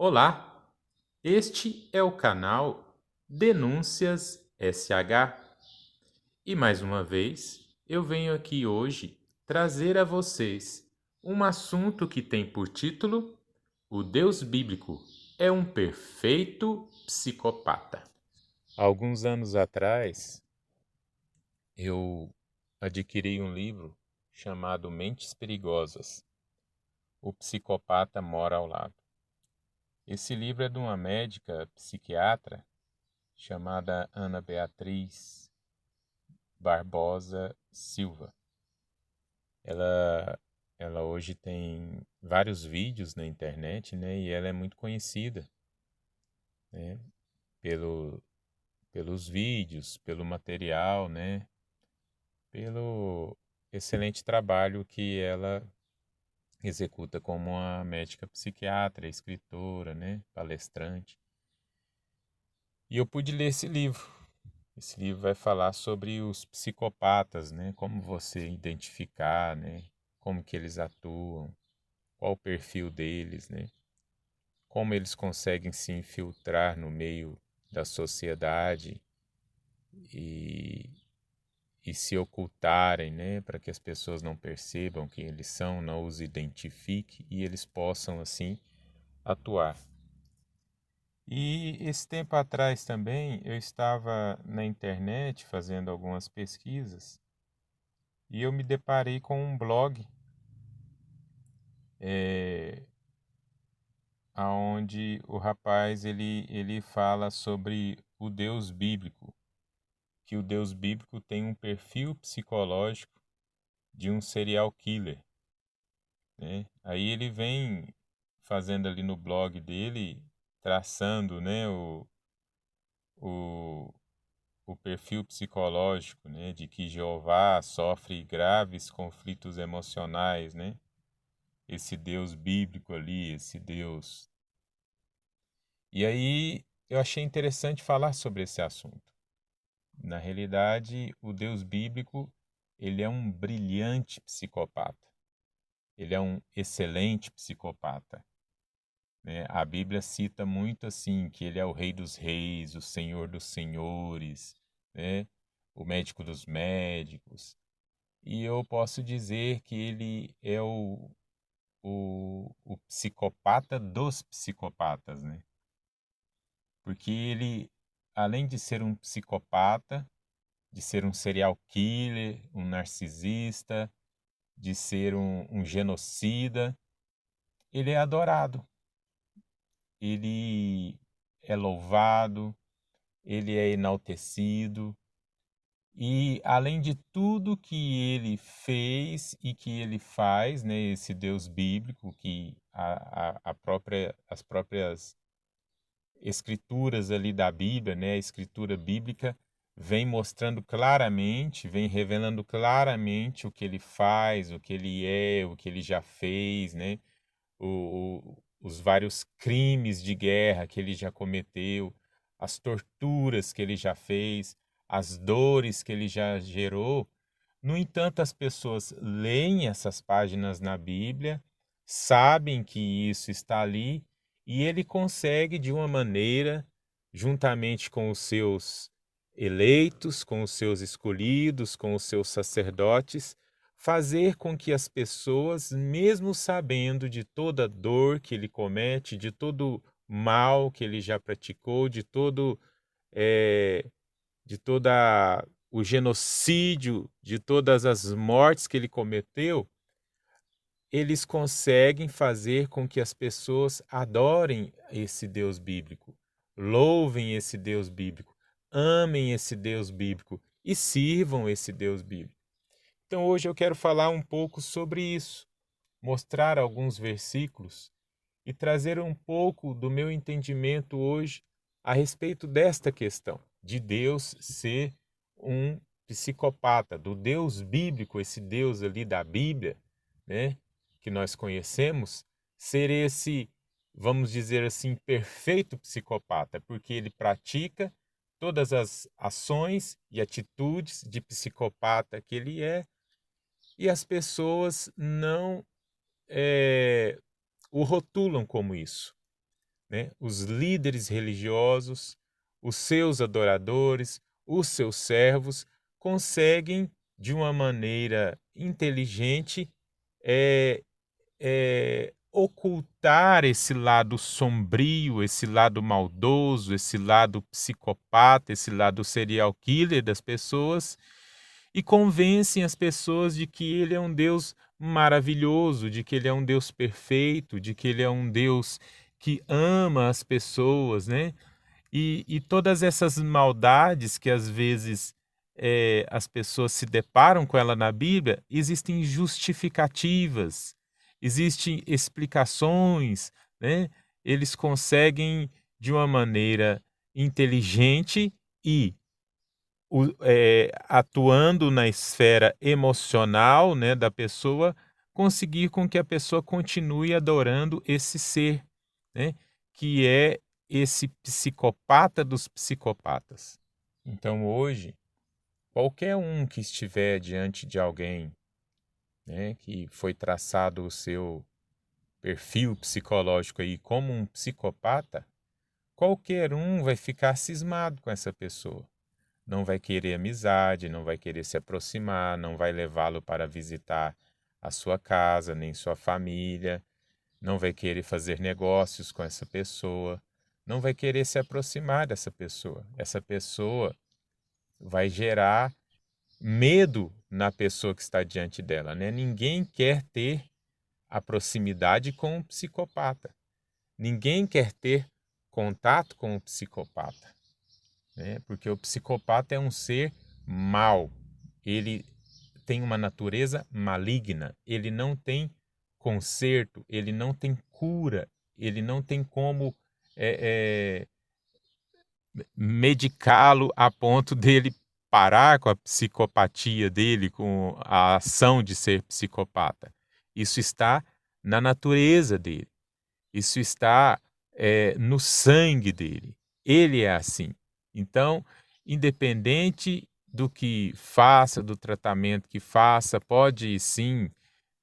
Olá, este é o canal Denúncias SH e mais uma vez eu venho aqui hoje trazer a vocês um assunto que tem por título: O Deus Bíblico é um perfeito psicopata. Alguns anos atrás eu adquiri um livro chamado Mentes Perigosas. O psicopata mora ao lado. Esse livro é de uma médica psiquiatra chamada Ana Beatriz Barbosa Silva. Ela, ela hoje tem vários vídeos na internet, né? E ela é muito conhecida, né? Pelo, pelos vídeos, pelo material, né? Pelo excelente trabalho que ela executa como uma médica psiquiatra, escritora, né? Palestrante. E eu pude ler esse livro. Esse livro vai falar sobre os psicopatas, né? Como você identificar, né? Como que eles atuam, qual o perfil deles, né? Como eles conseguem se infiltrar no meio da sociedade e, e se ocultarem, né? Para que as pessoas não percebam quem eles são, não os identifiquem e eles possam, assim, atuar. E esse tempo atrás também eu estava na internet fazendo algumas pesquisas e eu me deparei com um blog aonde o rapaz ele fala sobre o Deus bíblico, que o Deus bíblico tem um perfil psicológico de um serial killer, né? Aí ele vem fazendo ali no blog dele, traçando, né, o, o perfil psicológico, né, de que Jeová sofre graves conflitos emocionais, né? Esse Deus bíblico ali, esse Deus. E aí eu achei interessante falar sobre esse assunto. Na realidade, o Deus bíblico, ele é um brilhante psicopata. Ele é um excelente psicopata, né? A Bíblia cita muito assim que ele é o Rei dos Reis, o Senhor dos Senhores, né? O médico dos médicos. E eu posso dizer que ele é o psicopata dos psicopatas, né? Porque ele, além de ser um psicopata, de ser um serial killer, um narcisista, de ser um genocida, ele é adorado, ele é louvado, ele é enaltecido. E além de tudo que ele fez e que ele faz, né, esse Deus bíblico, que as próprias escrituras ali da Bíblia, né, a escritura bíblica, vem mostrando claramente, vem revelando claramente o que ele faz, o que ele é, o que ele já fez, né, os vários crimes de guerra que ele já cometeu, as torturas que ele já fez, as dores que ele já gerou. No entanto, as pessoas leem essas páginas na Bíblia, sabem que isso está ali, e ele consegue, de uma maneira, juntamente com os seus eleitos, com os seus escolhidos, com os seus sacerdotes, fazer com que as pessoas, mesmo sabendo de toda a dor que ele comete, de todo o mal que ele já praticou, eh, de toda o genocídio, de todas as mortes que ele cometeu, eles conseguem fazer com que as pessoas adorem esse Deus bíblico, louvem esse Deus bíblico, amem esse Deus bíblico e sirvam esse Deus bíblico. Então hoje eu quero falar um pouco sobre isso, mostrar alguns versículos e trazer um pouco do meu entendimento hoje a respeito desta questão, de Deus ser um psicopata, do Deus bíblico, esse Deus ali da Bíblia, né, que nós conhecemos, ser esse, vamos dizer assim, perfeito psicopata, porque ele pratica todas as ações e atitudes de psicopata que ele é, e as pessoas não o rotulam como isso. né, os líderes religiosos, os seus adoradores, os seus servos, conseguem, de uma maneira inteligente, é, ocultar esse lado sombrio, esse lado maldoso, esse lado psicopata, esse lado serial killer das pessoas, e convencem as pessoas de que ele é um Deus maravilhoso, de que ele é um Deus perfeito, de que ele é um Deus que ama as pessoas, né? E todas essas maldades que às vezes as pessoas se deparam com ela na Bíblia, existem justificativas, existem explicações, né? Eles conseguem, de uma maneira inteligente e atuando na esfera emocional, né, da pessoa, conseguir com que a pessoa continue adorando esse ser, né, que é esse psicopata dos psicopatas. Então hoje, qualquer um que estiver diante de alguém, né, que foi traçado o seu perfil psicológico aí como um psicopata, qualquer um vai ficar cismado com essa pessoa. Não vai querer amizade, não vai querer se aproximar, não vai levá-lo para visitar a sua casa, nem sua família, não vai querer fazer negócios com essa pessoa, não vai querer se aproximar dessa pessoa. Essa pessoa vai gerar medo na pessoa que está diante dela, né? Ninguém quer ter a proximidade com um psicopata. Ninguém quer ter contato com um psicopata, né? Porque o psicopata é um ser mau. Ele tem uma natureza maligna. Ele não tem conserto, ele não tem cura, ele não tem como medicá-lo a ponto dele parar com a psicopatia dele, com a ação de ser psicopata. Isso está na natureza dele. Isso está no sangue dele. Ele é assim. Então, independente do que faça, do tratamento que faça, pode sim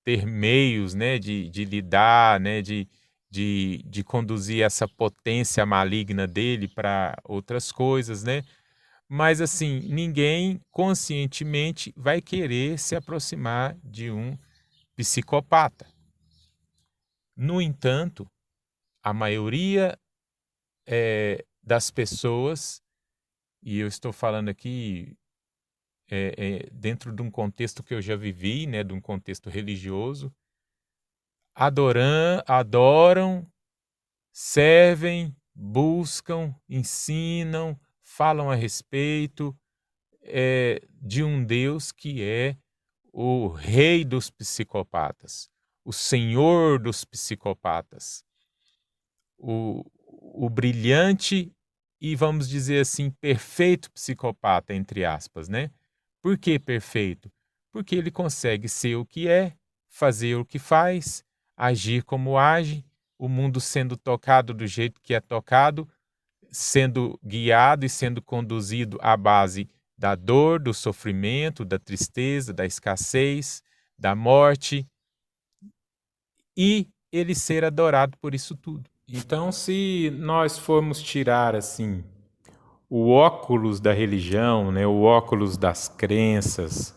ter meios, né, de lidar, né, de conduzir essa potência maligna dele para outras coisas, né? Mas assim, ninguém conscientemente vai querer se aproximar de um psicopata. No entanto, a maioria das pessoas, e eu estou falando aqui dentro de um contexto que eu já vivi, né, de um contexto religioso, adoram, servem, buscam, ensinam, falam a respeito de um Deus que é o rei dos psicopatas, o senhor dos psicopatas, o brilhante e, vamos dizer assim, perfeito psicopata, entre aspas, né? Por que perfeito? Porque ele consegue ser o que é, fazer o que faz, agir como age, o mundo sendo tocado do jeito que é tocado, sendo guiado e sendo conduzido à base da dor, do sofrimento, da tristeza, da escassez, da morte, e ele ser adorado por isso tudo. Então, se nós formos tirar assim o óculos da religião, né, o óculos das crenças,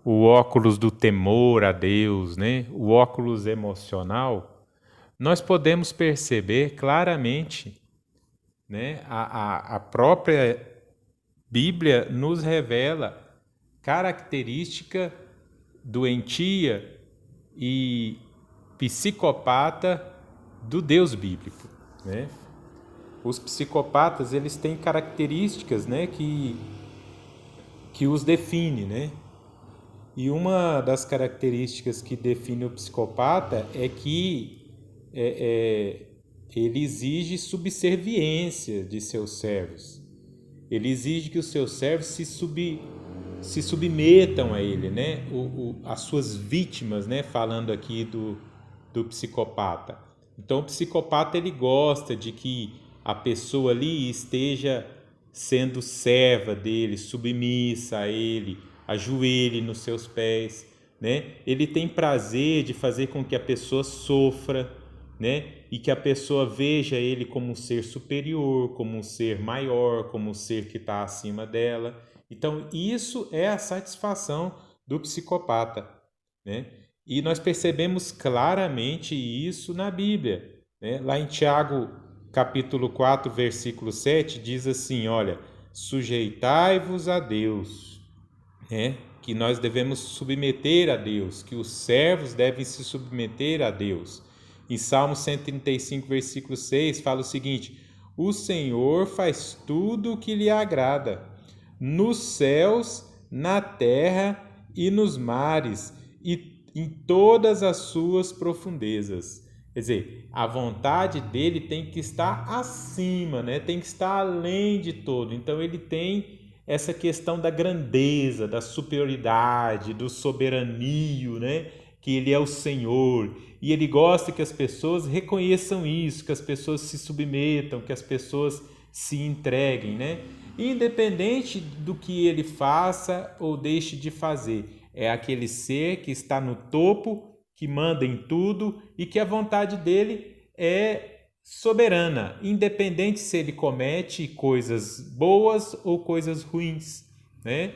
o óculos do temor a Deus, né, o óculos emocional, nós podemos perceber claramente, né, a própria Bíblia nos revela característica doentia e psicopata do Deus bíblico, né? Os psicopatas, eles têm características, né, que os define, né? E uma das características que define o psicopata é que ele exige subserviência de seus servos. Ele exige que os seus servos se submetam a ele, né? As suas vítimas, né? Falando aqui do psicopata. Então, o psicopata ele gosta de que a pessoa ali esteja sendo serva dele, submissa a ele, ajoelhe nos seus pés, né? Ele tem prazer de fazer com que a pessoa sofra, né? E que a pessoa veja ele como um ser superior, como um ser maior, como um ser que está acima dela. Então, isso é a satisfação do psicopata, né? E nós percebemos claramente isso na Bíblia, né? Lá em Tiago, capítulo 4, versículo 7, diz assim, olha, sujeitai-vos a Deus, né? Que nós devemos submeter a Deus, que os servos devem se submeter a Deus. Em Salmo 135, versículo 6, fala o seguinte, o Senhor faz tudo o que lhe agrada, nos céus, na terra e nos mares, e em todas as suas profundezas. Quer dizer, a vontade dele tem que estar acima, né? Tem que estar além de todo. Então ele tem essa questão da grandeza, da superioridade, do soberanio, né? Que ele é o Senhor. E ele gosta que as pessoas reconheçam isso, que as pessoas se submetam, que as pessoas se entreguem, né? Independente do que ele faça ou deixe de fazer. É aquele ser que está no topo, que manda em tudo e que a vontade dele é soberana, independente se ele comete coisas boas ou coisas ruins, né?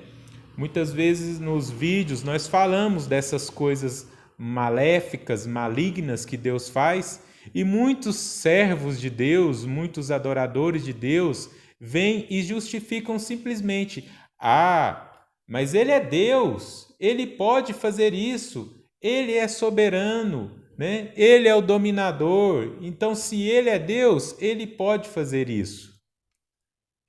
Muitas vezes nos vídeos nós falamos dessas coisas maléficas, malignas que Deus faz, e muitos servos de Deus, muitos adoradores de Deus, vêm e justificam simplesmente: ah, mas ele é Deus, ele pode fazer isso, ele é soberano, né? Ele é o dominador, então se ele é Deus, ele pode fazer isso.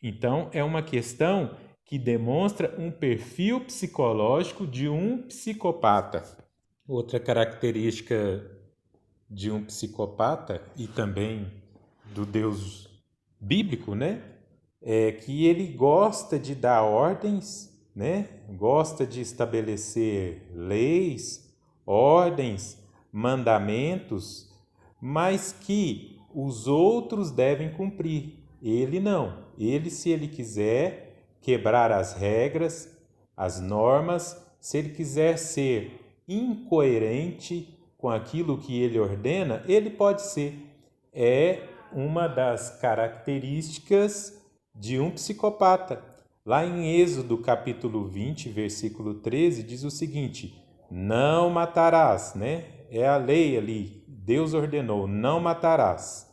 Então é uma questão que demonstra um perfil psicológico de um psicopata. Outra característica de um psicopata e também do Deus bíblico, né? É que ele gosta de dar ordens, né? Gosta de estabelecer leis, ordens, mandamentos, mas que os outros devem cumprir. Ele não. Ele, se ele quiser quebrar as regras, as normas, se ele quiser ser incoerente com aquilo que ele ordena, ele pode ser. É uma das características de um psicopata. Lá em Êxodo capítulo 20, versículo 13, diz o seguinte: não matarás, né? É a lei ali, Deus ordenou, não matarás.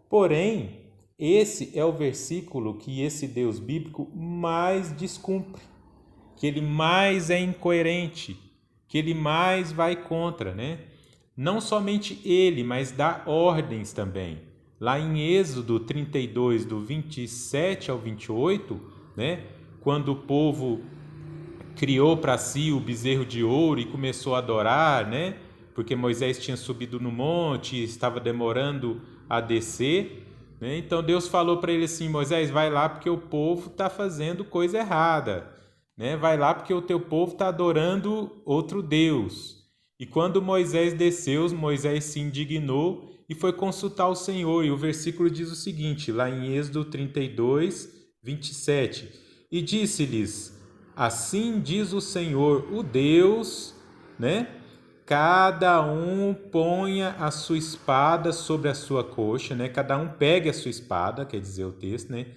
Porém, esse é o versículo que esse Deus bíblico mais descumpre, que ele mais é incoerente, que ele mais vai contra, né? Não somente ele, mas dá ordens também. Lá em Êxodo 32, do 27 ao 28, né? Quando o povo criou para si o bezerro de ouro e começou a adorar, né? Porque Moisés tinha subido no monte e estava demorando a descer, né? Então Deus falou para ele assim: Moisés, vai lá porque o povo está fazendo coisa errada, né? Vai lá porque o teu povo está adorando outro Deus. E quando Moisés desceu, Moisés se indignou e foi consultar o Senhor. E o versículo diz o seguinte, lá em Êxodo 32, 27. E disse-lhes: assim diz o Senhor, o Deus, né? Cada um ponha a sua espada sobre a sua coxa, né? Cada um pegue a sua espada, quer dizer o texto, né?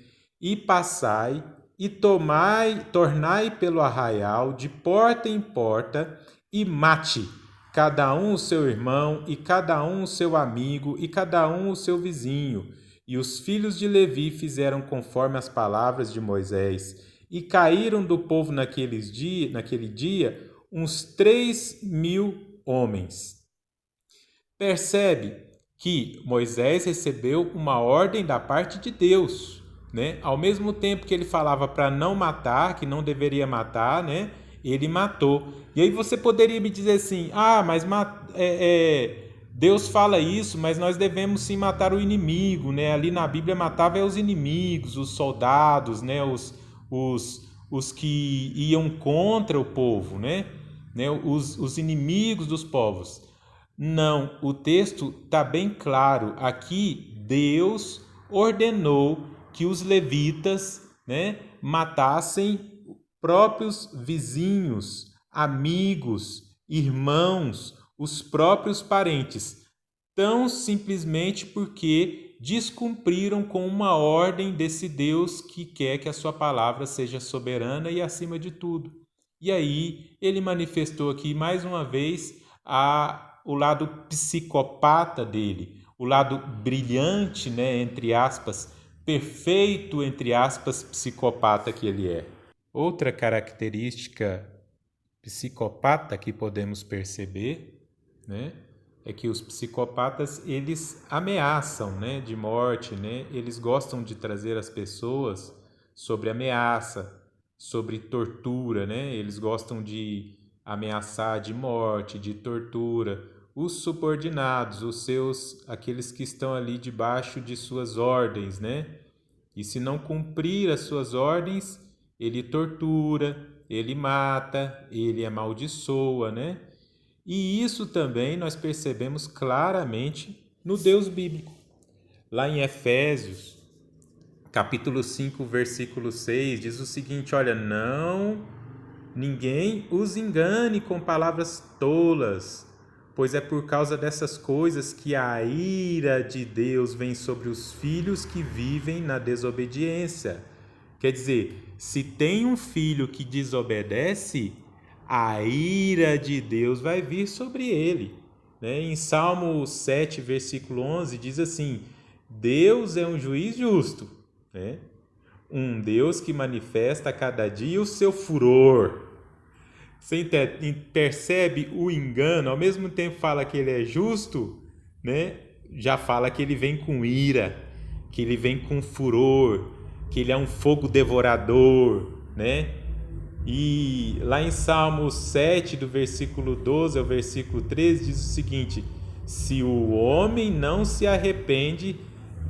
E passai e tornai pelo arraial de porta em porta e mate cada um o seu irmão e cada um o seu amigo e cada um o seu vizinho. E os filhos de Levi fizeram conforme as palavras de Moisés. E caíram do povo naquele dia uns 3.000 homens. Percebe que Moisés recebeu uma ordem da parte de Deus, né? Ao mesmo tempo que ele falava para não matar, que não deveria matar, né? Ele matou. E aí você poderia me dizer assim, mas Deus fala isso, mas nós devemos sim matar o inimigo, né? Ali na Bíblia matava os inimigos, os soldados, né? Os que iam contra o povo, né? Os inimigos dos povos. Não, o texto está bem claro. Aqui Deus ordenou que os levitas, né, matassem próprios vizinhos, amigos, irmãos, os próprios parentes. tão simplesmente porque descumpriram com uma ordem desse Deus que quer que a sua palavra seja soberana e acima de tudo. E aí ele manifestou aqui mais uma vez o lado psicopata dele, o lado brilhante, né, entre aspas, perfeito, entre aspas, psicopata que ele é. Outra característica psicopata que podemos perceber, né, é que os psicopatas, eles ameaçam, né, de morte, né? Eles gostam de trazer as pessoas sobre ameaça, sobre tortura, né? Eles gostam de ameaçar de morte, de tortura os subordinados, aqueles que estão ali debaixo de suas ordens, né? E se não cumprir as suas ordens, ele tortura, ele mata, ele amaldiçoa, né? E isso também nós percebemos claramente no Deus bíblico. Lá em Efésios, capítulo 5, versículo 6, diz o seguinte: olha, ninguém os engane com palavras tolas, pois é por causa dessas coisas que a ira de Deus vem sobre os filhos que vivem na desobediência. Quer dizer, se tem um filho que desobedece, a ira de Deus vai vir sobre ele. Né? Em Salmo 7, versículo 11, diz assim: Deus é um juiz justo, né? Um Deus que manifesta a cada dia o seu furor. Você percebe o engano? Ao mesmo tempo fala que ele é justo, né? Já fala que ele vem com ira, que ele vem com furor, que ele é um fogo devorador, né? E lá em Salmo 7, do versículo 12 ao versículo 13, diz o seguinte: se o homem não se arrepende,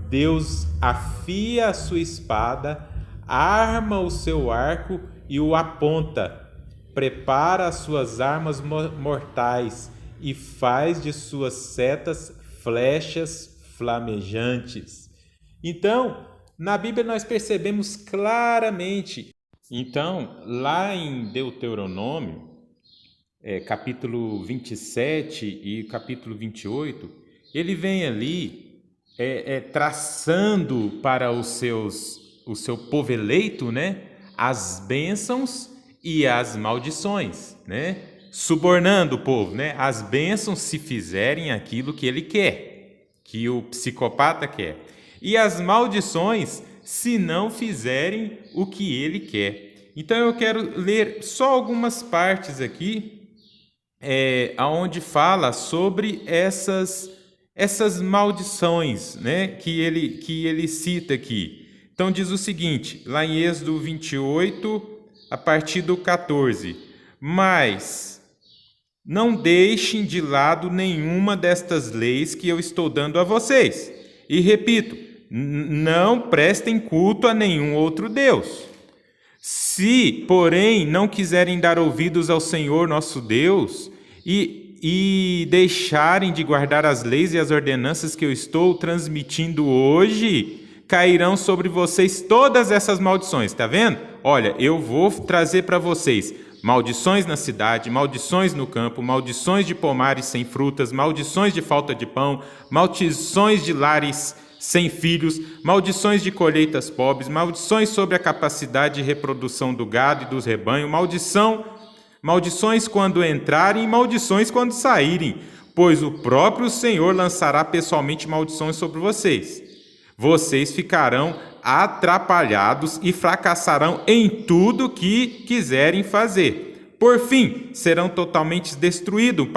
Deus afia a sua espada, arma o seu arco e o aponta, prepara as suas armas mortais e faz de suas setas flechas flamejantes. Então, na Bíblia nós percebemos claramente. Então, lá em Deuteronômio, capítulo 27 e capítulo 28, ele vem ali traçando para o seu povo eleito, né, as bênçãos e as maldições, né, subornando o povo, né, as bênçãos se fizerem aquilo que ele quer, que o psicopata quer, e as maldições se não fizerem o que ele quer. Então eu quero ler só algumas partes aqui, aonde fala sobre essas maldições, né, que ele cita aqui. Então diz o seguinte, lá em Êxodo 28, a partir do 14: mas não deixem de lado nenhuma destas leis que eu estou dando a vocês. E repito, não prestem culto a nenhum outro Deus. Se, porém, não quiserem dar ouvidos ao Senhor nosso Deus e deixarem de guardar as leis e as ordenanças que eu estou transmitindo hoje, cairão sobre vocês todas essas maldições. Está vendo? Olha, eu vou trazer para vocês maldições na cidade, maldições no campo, maldições de pomares sem frutas, maldições de falta de pão, maldições de lares sem filhos, maldições de colheitas pobres, maldições sobre a capacidade de reprodução do gado e dos rebanhos, maldições quando entrarem e maldições quando saírem, pois o próprio Senhor lançará pessoalmente maldições sobre vocês. Vocês ficarão atrapalhados e fracassarão em tudo que quiserem fazer. Por fim, serão totalmente destruídos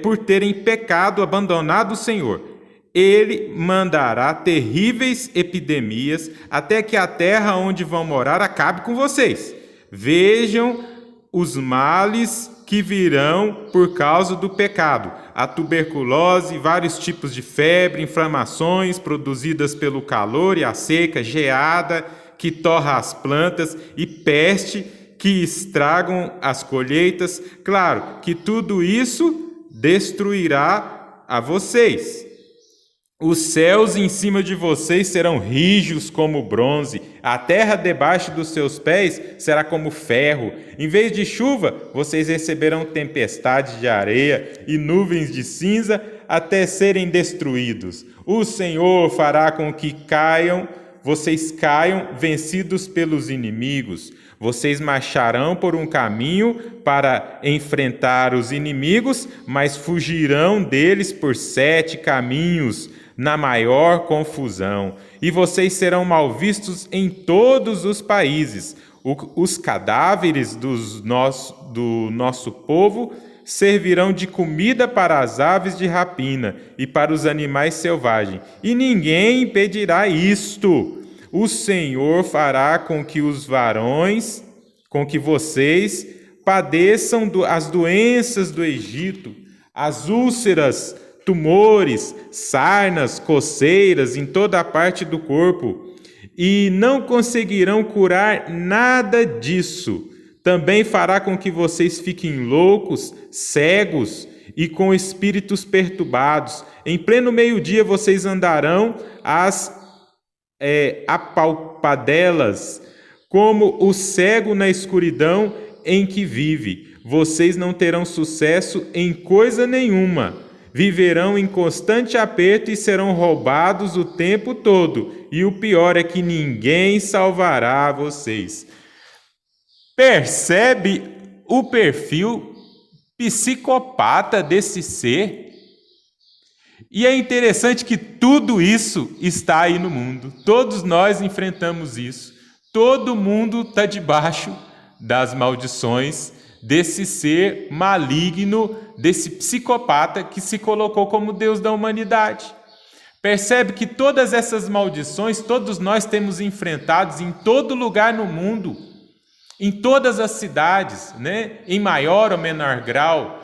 por terem pecado, abandonado o Senhor. Ele mandará terríveis epidemias até que a terra onde vão morar acabe com vocês. Vejam os males que virão por causa do pecado: a tuberculose, vários tipos de febre, inflamações produzidas pelo calor e a seca, geada que torra as plantas e peste que estragam as colheitas. Claro que tudo isso destruirá a vocês. Os céus em cima de vocês serão rijos como bronze, a terra debaixo dos seus pés será como ferro. Em vez de chuva, vocês receberão tempestade de areia e nuvens de cinza. até serem destruídos. O Senhor fará com que vocês caiam vencidos pelos inimigos. Vocês marcharão por um caminho para enfrentar os inimigos, mas fugirão deles por 7 caminhos, na maior confusão. E vocês serão mal vistos em todos os países. Os cadáveres do nosso povo servirão de comida para as aves de rapina e para os animais selvagens. E ninguém impedirá isto. O Senhor fará com que vocês padeçam as doenças do Egito, as úlceras, tumores, sarnas, coceiras em toda a parte do corpo, e não conseguirão curar nada disso. Também fará com que vocês fiquem loucos, cegos e com espíritos perturbados. Em pleno meio-dia vocês andarão apalpadelas, como o cego na escuridão em que vive. Vocês não terão sucesso em coisa nenhuma. Viverão em constante aperto e serão roubados o tempo todo. E o pior é que ninguém salvará vocês. Percebe o perfil psicopata desse ser? E é interessante que tudo isso está aí no mundo. Todos nós enfrentamos isso. Todo mundo está debaixo das maldições desse ser maligno, desse psicopata que se colocou como Deus da humanidade. Percebe que todas essas maldições, todos nós temos enfrentados em todo lugar no mundo, em todas as cidades, né? Em maior ou menor grau.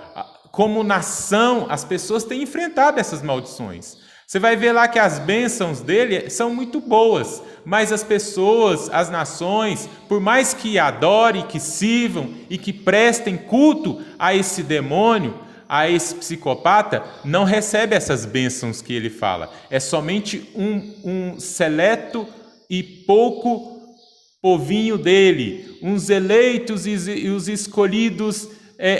Como nação, as pessoas têm enfrentado essas maldições. Você vai ver lá que as bênçãos dele são muito boas, mas as pessoas, as nações, por mais que adorem, que sirvam e que prestem culto a esse demônio, a esse psicopata, não recebe essas bênçãos que ele fala. É somente um seleto e pouco povinho dele, uns eleitos e os escolhidos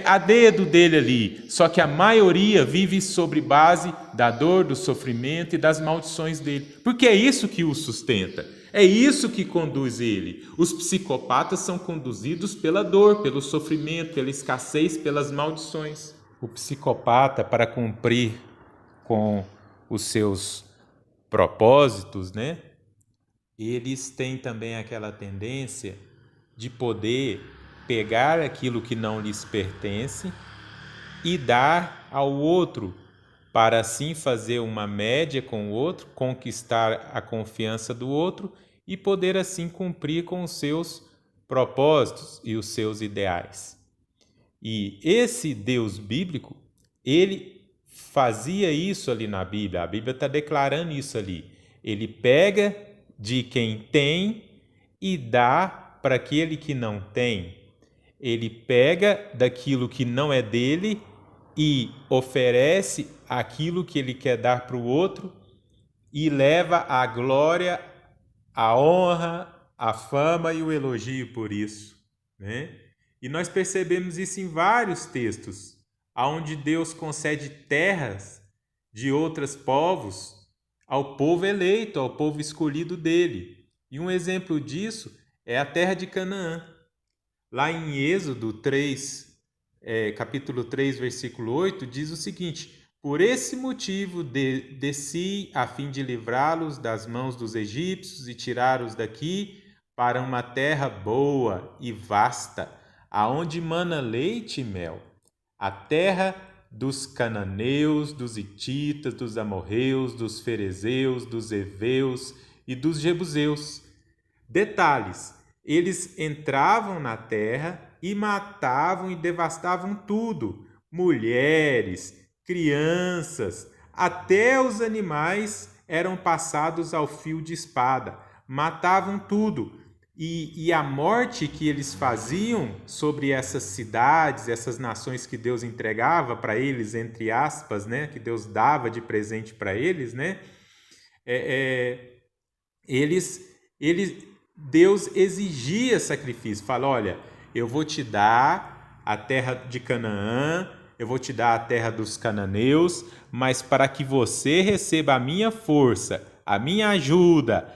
a dedo dele ali. Só que a maioria vive sobre base da dor, do sofrimento e das maldições dele. Porque é isso que o sustenta. É isso que conduz ele. Os psicopatas são conduzidos pela dor, pelo sofrimento, pela escassez, pelas maldições. O psicopata, para cumprir com os seus propósitos, né? Eles têm também aquela tendência de poder pegar aquilo que não lhes pertence e dar ao outro, para assim fazer uma média com o outro, conquistar a confiança do outro e poder assim cumprir com os seus propósitos e os seus ideais. E esse Deus bíblico, ele fazia isso ali na Bíblia. A Bíblia está declarando isso ali. Ele pega de quem tem e dá para aquele que não tem. Ele pega daquilo que não é dele e oferece aquilo que ele quer dar para o outro e leva a glória, a honra, a fama e o elogio por isso, né? E nós percebemos isso em vários textos, onde Deus concede terras de outros povos ao povo eleito, ao povo escolhido dele. E um exemplo disso é a terra de Canaã. Lá em Êxodo 3, capítulo 3, versículo 8, diz o seguinte: por esse motivo desci a fim de livrá-los das mãos dos egípcios e tirá-los daqui para uma terra boa e vasta, aonde mana leite e mel, a terra dos cananeus, dos hititas, dos amorreus, dos ferezeus, dos heveus e dos jebuseus. Detalhes: eles entravam na terra e matavam e devastavam tudo, mulheres, crianças, até os animais eram passados ao fio de espada, matavam tudo. E a morte que eles faziam sobre essas cidades, essas nações que Deus entregava para eles, entre aspas, né, que Deus dava de presente para eles, né, Deus exigia sacrifício. Fala: olha, eu vou te dar a terra de Canaã, eu vou te dar a terra dos cananeus, mas para que você receba a minha força, a minha ajuda,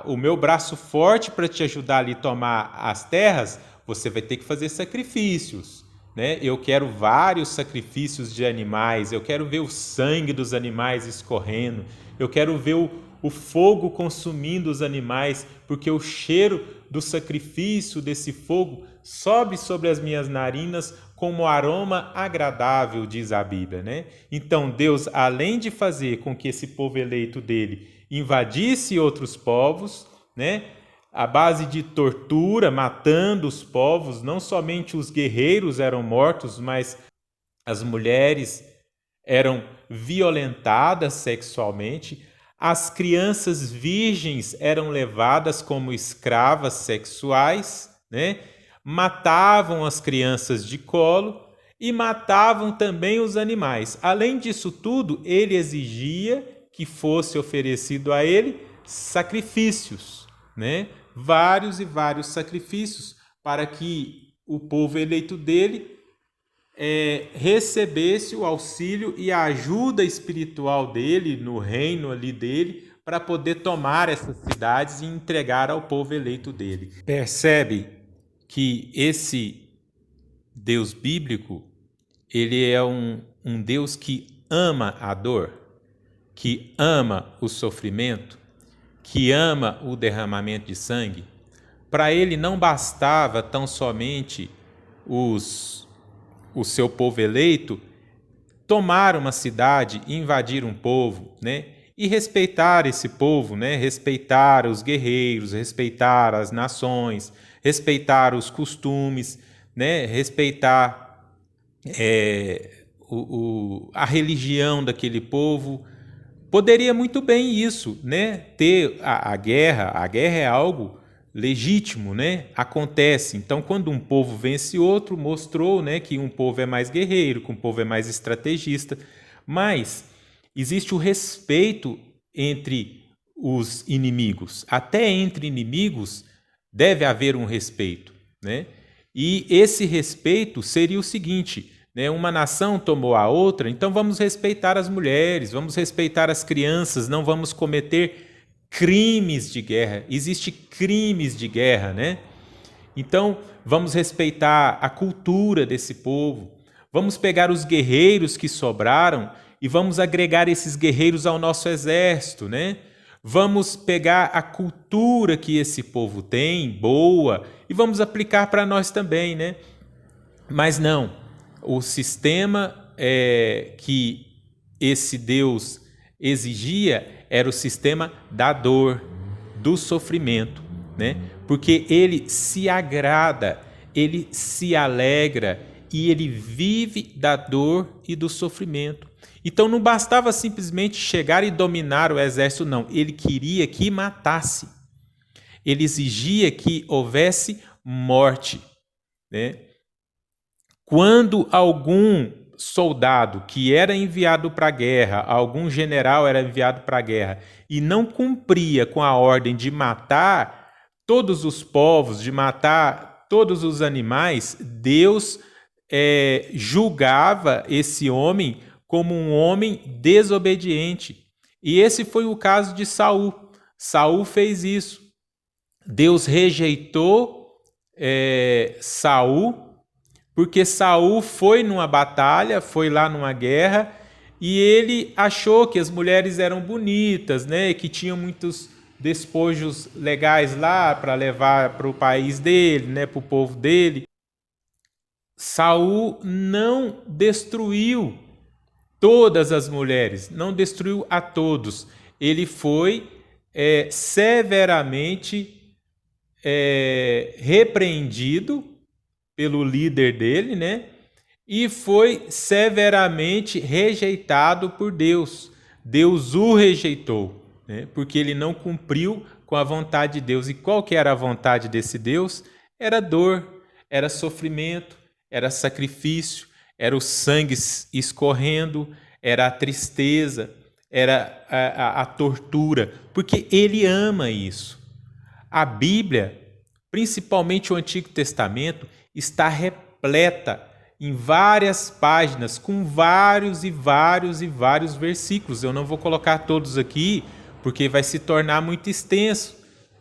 o meu braço forte para te ajudar ali a tomar as terras, você vai ter que fazer sacrifícios, né? Eu quero vários sacrifícios de animais, eu quero ver o sangue dos animais escorrendo, eu quero ver o fogo consumindo os animais, porque o cheiro do sacrifício desse fogo sobe sobre as minhas narinas como aroma agradável, diz a Bíblia, né? Então Deus, além de fazer com que esse povo eleito dele invadisse outros povos, né? À base de tortura, matando os povos, não somente os guerreiros eram mortos, mas as mulheres eram violentadas sexualmente, as crianças virgens eram levadas como escravas sexuais, né? Matavam as crianças de colo e matavam também os animais. Além disso tudo, ele exigia que fosse oferecido a ele sacrifícios, né? Vários e vários sacrifícios, para que o povo eleito dele recebesse o auxílio e a ajuda espiritual dele, no reino ali dele, para poder tomar essas cidades e entregar ao povo eleito dele. Percebe que esse Deus bíblico, ele é um Deus que ama a dor, que ama o sofrimento, que ama o derramamento de sangue. Para ele não bastava tão somente o seu povo eleito tomar uma cidade, invadir um povo, né? E respeitar esse povo, né? Respeitar os guerreiros, respeitar as nações, respeitar os costumes, né? Respeitar a religião daquele povo. Poderia muito bem isso, né? Ter a guerra é algo legítimo, né? Acontece. Então, quando um povo vence outro, mostrou, né, que um povo é mais guerreiro, que um povo é mais estrategista. Mas existe o respeito entre os inimigos. Até entre inimigos deve haver um respeito, né? E esse respeito seria o seguinte, né? Uma nação tomou a outra, então vamos respeitar as mulheres, vamos respeitar as crianças, não vamos cometer crimes de guerra. Existem crimes de guerra, né? Então, vamos respeitar a cultura desse povo. Vamos pegar os guerreiros que sobraram e vamos agregar esses guerreiros ao nosso exército, né? Vamos pegar a cultura que esse povo tem, boa, e vamos aplicar para nós também, né? Mas não, o sistema que esse Deus exigia era o sistema da dor, do sofrimento, né? Porque ele se agrada, ele se alegra e ele vive da dor e do sofrimento. Então não bastava simplesmente chegar e dominar o exército, não. Ele queria que matasse. Ele exigia que houvesse morte, né? Quando algum soldado que era enviado para a guerra, algum general era enviado para a guerra e não cumpria com a ordem de matar todos os povos, de matar todos os animais, Deus julgava esse homem como um homem desobediente. E esse foi o caso de Saul. Saul fez isso. Deus rejeitou Saul, porque Saul foi numa batalha, foi lá numa guerra, e ele achou que as mulheres eram bonitas, né? Que tinham muitos despojos legais lá para levar para o país dele, né? Para o povo dele. Saul não destruiu todas as mulheres, não destruiu a todos. Ele foi severamente repreendido pelo líder dele, né? E foi severamente rejeitado por Deus. Deus o rejeitou, né? Porque ele não cumpriu com a vontade de Deus. E qual que era a vontade desse Deus? Era dor, era sofrimento, era sacrifício, era o sangue escorrendo, era a tristeza, era a tortura, porque ele ama isso. A Bíblia, principalmente o Antigo Testamento, está repleta em várias páginas, com vários e vários versículos. Eu não vou colocar todos aqui, porque vai se tornar muito extenso,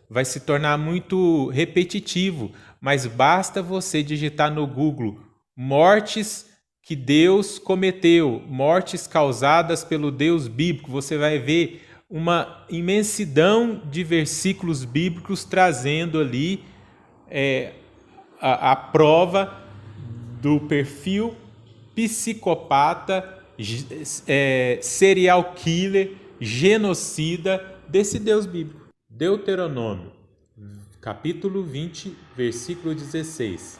vai se tornar muito repetitivo, mas basta você digitar no Google mortes que Deus cometeu, mortes causadas pelo Deus bíblico, você vai ver uma imensidão de versículos bíblicos trazendo ali a prova do perfil psicopata, serial killer, genocida desse Deus bíblico. Deuteronômio, capítulo 20, versículo 16.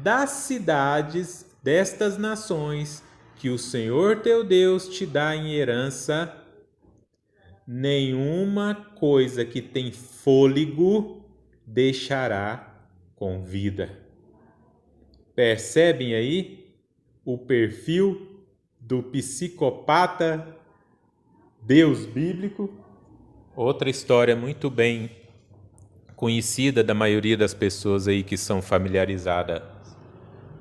Das cidades destas nações que o Senhor teu Deus te dá em herança, nenhuma coisa que tem fôlego deixará com vida. Percebem aí o perfil do psicopata Deus bíblico? Outra história muito bem conhecida da maioria das pessoas aí que são familiarizadas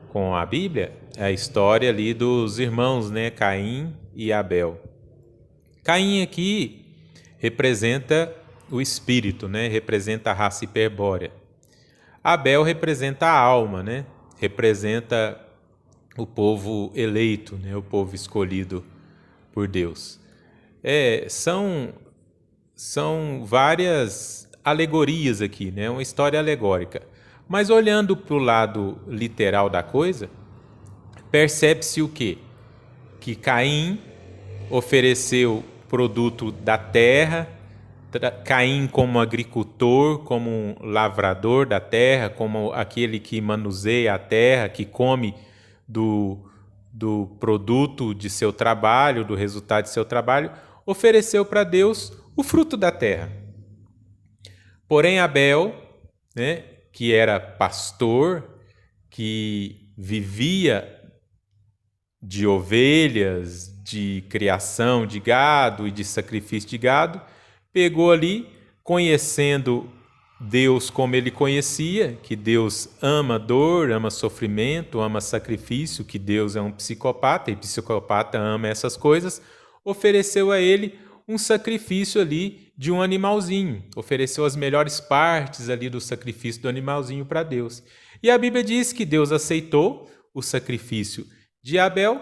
com a Bíblia é a história ali dos irmãos, né, Caim e Abel. Caim aqui representa o espírito, né, representa a raça hiperbórea. Abel representa a alma, né, representa o povo eleito, né, o povo escolhido por Deus. São várias alegorias aqui, né, uma história alegórica. Mas olhando para o lado literal da coisa, percebe-se o quê? Que Caim ofereceu produto da terra, Caim como agricultor, como um lavrador da terra, como aquele que manuseia a terra, que come do produto de seu trabalho, do resultado de seu trabalho, ofereceu para Deus o fruto da terra. Porém, Abel, né, que era pastor, que vivia de ovelhas, de criação de gado e de sacrifício de gado, pegou ali, conhecendo Deus como ele conhecia, que Deus ama dor, ama sofrimento, ama sacrifício, que Deus é um psicopata, e psicopata ama essas coisas, ofereceu a ele um sacrifício ali de um animalzinho, ofereceu as melhores partes ali do sacrifício do animalzinho para Deus. E a Bíblia diz que Deus aceitou o sacrifício de Abel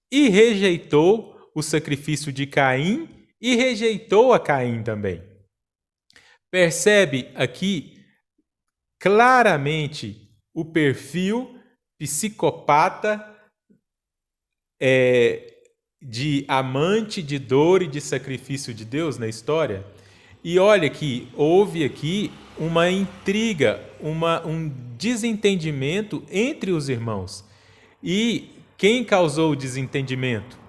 e rejeitou o sacrifício de Caim e rejeitou a Caim também. Percebe aqui claramente o perfil psicopata de amante de dor e de sacrifício de Deus na história? E olha que houve aqui uma intriga, um desentendimento entre os irmãos. E quem causou o desentendimento?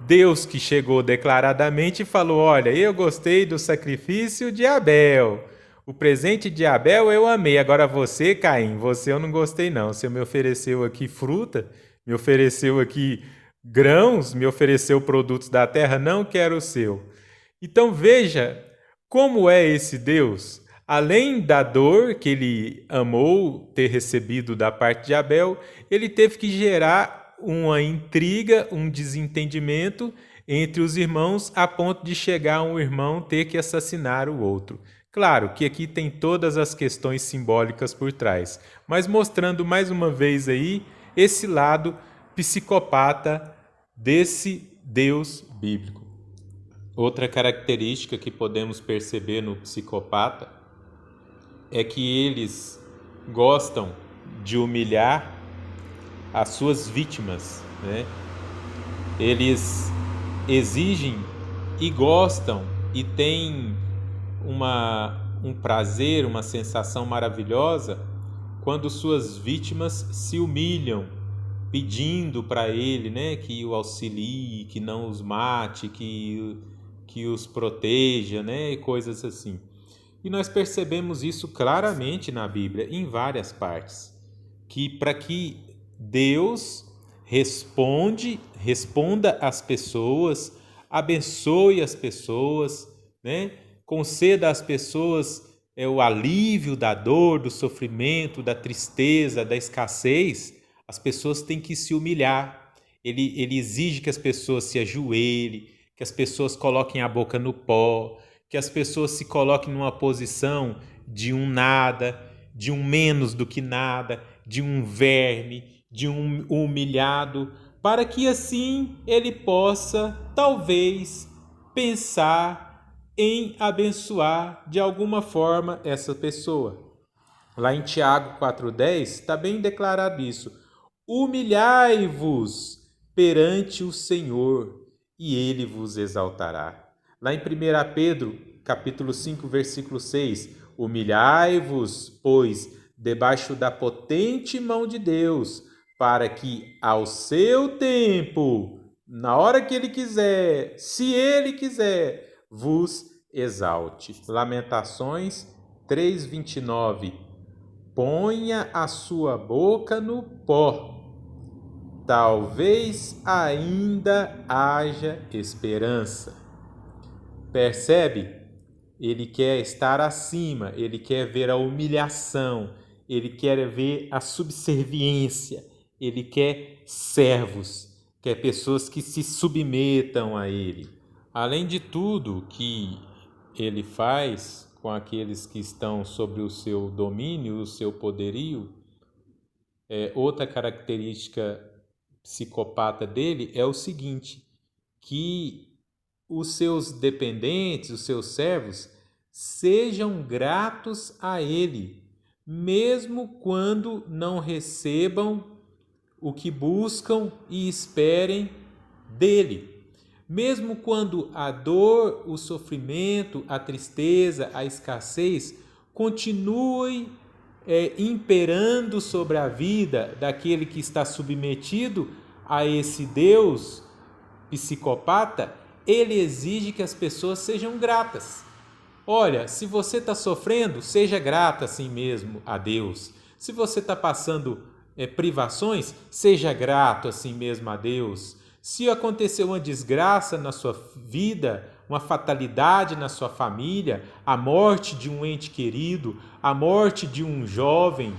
Deus, que chegou declaradamente e falou: olha, eu gostei do sacrifício de Abel, o presente de Abel eu amei, agora você, Caim, você eu não gostei não, você me ofereceu aqui fruta, me ofereceu aqui grãos, me ofereceu produtos da terra, não quero o seu. Então veja como é esse Deus. Além da dor que ele amou ter recebido da parte de Abel, ele teve que gerar uma intriga, um desentendimento entre os irmãos, a ponto de chegar um irmão ter que assassinar o outro. Claro que aqui tem todas as questões simbólicas por trás, mas mostrando mais uma vez aí esse lado psicopata desse Deus bíblico. Outra característica que podemos perceber no psicopata é que eles gostam de humilhar as suas vítimas, né? Eles exigem e gostam e têm um prazer, uma sensação maravilhosa quando suas vítimas se humilham, pedindo para ele, né, que o auxilie, que não os mate, que os proteja, né, e coisas assim. E nós percebemos isso claramente na Bíblia, em várias partes, que para que Deus responda às pessoas, abençoe as pessoas, né? Conceda às pessoas o alívio da dor, do sofrimento, da tristeza, da escassez. As pessoas têm que se humilhar. Ele exige que as pessoas se ajoelhem, que as pessoas coloquem a boca no pó, que as pessoas se coloquem numa posição de um nada, de um menos do que nada, de um verme, de um humilhado, para que assim ele possa, talvez, pensar em abençoar de alguma forma essa pessoa. Lá em Tiago 4,10 está bem declarado isso. Humilhai-vos perante o Senhor e Ele vos exaltará. Lá em 1 Pedro, capítulo 5, versículo 6. Humilhai-vos, pois, debaixo da potente mão de Deus, para que ao seu tempo, na hora que Ele quiser, se Ele quiser, vos exalte. Lamentações 3:29. Ponha a sua boca no pó. Talvez ainda haja esperança. Percebe? Ele quer estar acima, ele quer ver a humilhação, ele quer ver a subserviência, ele quer servos, quer pessoas que se submetam a ele. Além de tudo que ele faz com aqueles que estão sob o seu domínio, o seu poderio, outra característica psicopata dele é o seguinte, que os seus dependentes, os seus servos, sejam gratos a ele, mesmo quando não recebam o que buscam e esperem dele. Mesmo quando a dor, o sofrimento, a tristeza, a escassez continuem imperando sobre a vida daquele que está submetido a esse Deus psicopata, ele exige que as pessoas sejam gratas. Olha, se você está sofrendo, seja grata assim mesmo a Deus. Se você está passando privações, seja grato assim mesmo a Deus. Se aconteceu uma desgraça na sua vida, uma fatalidade na sua família, a morte de um ente querido, a morte de um jovem,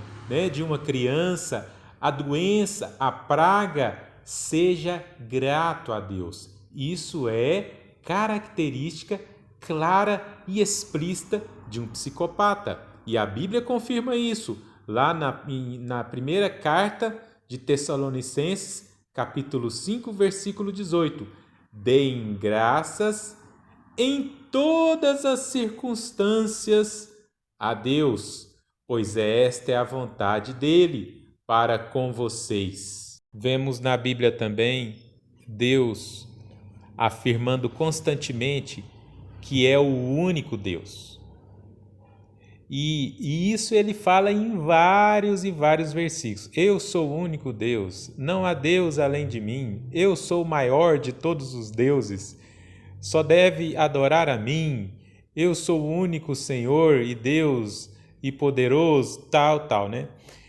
de uma criança, a doença, a praga, seja grato a Deus. Isso é característica clara e explícita de um psicopata. E a Bíblia confirma isso. Lá na primeira carta de Tessalonicenses, capítulo 5, versículo 18. Deem graças em todas as circunstâncias a Deus, pois esta é a vontade dele para com vocês. Vemos na Bíblia também Deus afirmando constantemente que é o único Deus. E isso ele fala em vários e vários versículos. Eu sou o único Deus, não há Deus além de mim, eu sou o maior de todos os deuses, só deve adorar a mim, eu sou o único Senhor e Deus e poderoso, tal, né?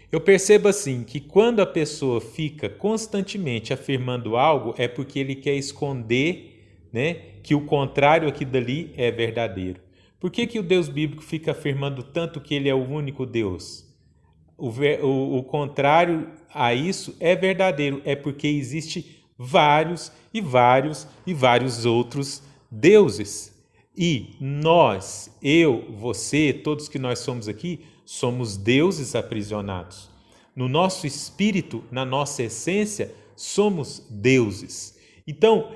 Eu percebo assim que quando a pessoa fica constantemente afirmando algo é porque ele quer esconder, né, que o contrário aqui dali é verdadeiro. Por que o Deus bíblico fica afirmando tanto que ele é o único Deus? O contrário a isso é verdadeiro, é porque existe vários e vários e vários outros deuses. E nós, eu, você, todos que nós somos aqui, somos deuses aprisionados. No nosso espírito, na nossa essência, somos deuses. Então,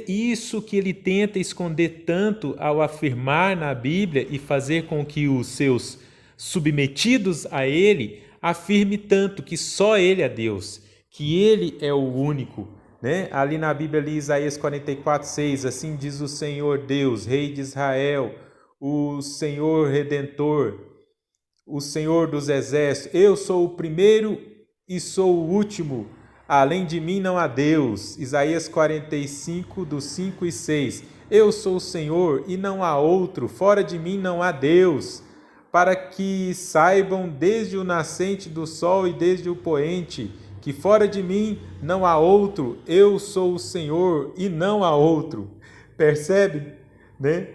isso que ele tenta esconder tanto ao afirmar na Bíblia e fazer com que os seus submetidos a ele afirme tanto que só ele é Deus, que ele é o único, né? Ali na Bíblia, ali, Isaías 44:6, assim diz o Senhor Deus, Rei de Israel, o Senhor Redentor, o Senhor dos Exércitos, eu sou o primeiro e sou o último, além de mim não há Deus. Isaías 45, do 5 e 6. Eu sou o Senhor e não há outro, fora de mim não há Deus, para que saibam desde o nascente do sol e desde o poente, que fora de mim não há outro, eu sou o Senhor e não há outro. Percebe, né?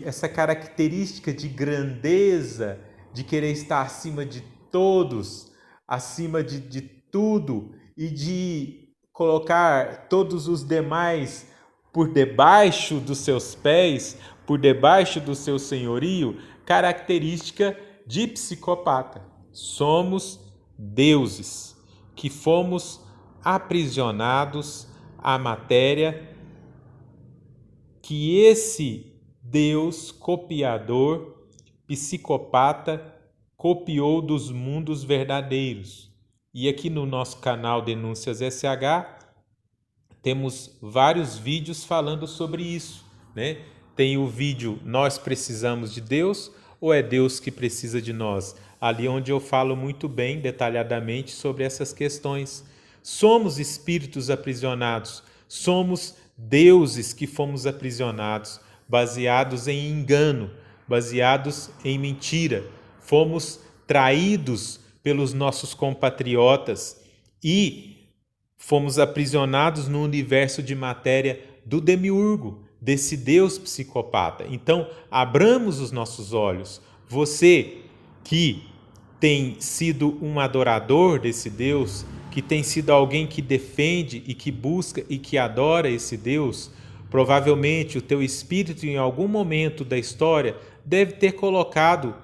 Essa característica de grandeza, de querer estar acima de todos, acima de tudo e de colocar todos os demais por debaixo dos seus pés, por debaixo do seu senhorio, característica de psicopata. Somos deuses que fomos aprisionados à matéria, que esse Deus copiador, psicopata, copiou dos mundos verdadeiros. E aqui no nosso canal Denúncias SH temos vários vídeos falando sobre isso, né? Tem o vídeo Nós Precisamos de Deus ou é Deus que precisa de nós? Ali onde eu falo muito bem, detalhadamente, sobre essas questões. Somos espíritos aprisionados, somos deuses que fomos aprisionados, baseados em engano, baseados em mentira. Fomos traídos pelos nossos compatriotas e fomos aprisionados no universo de matéria do demiurgo, desse Deus psicopata. Então, abramos os nossos olhos. Você que tem sido um adorador desse Deus, que tem sido alguém que defende e que busca e que adora esse Deus, provavelmente o teu espírito em algum momento da história deve ter colocado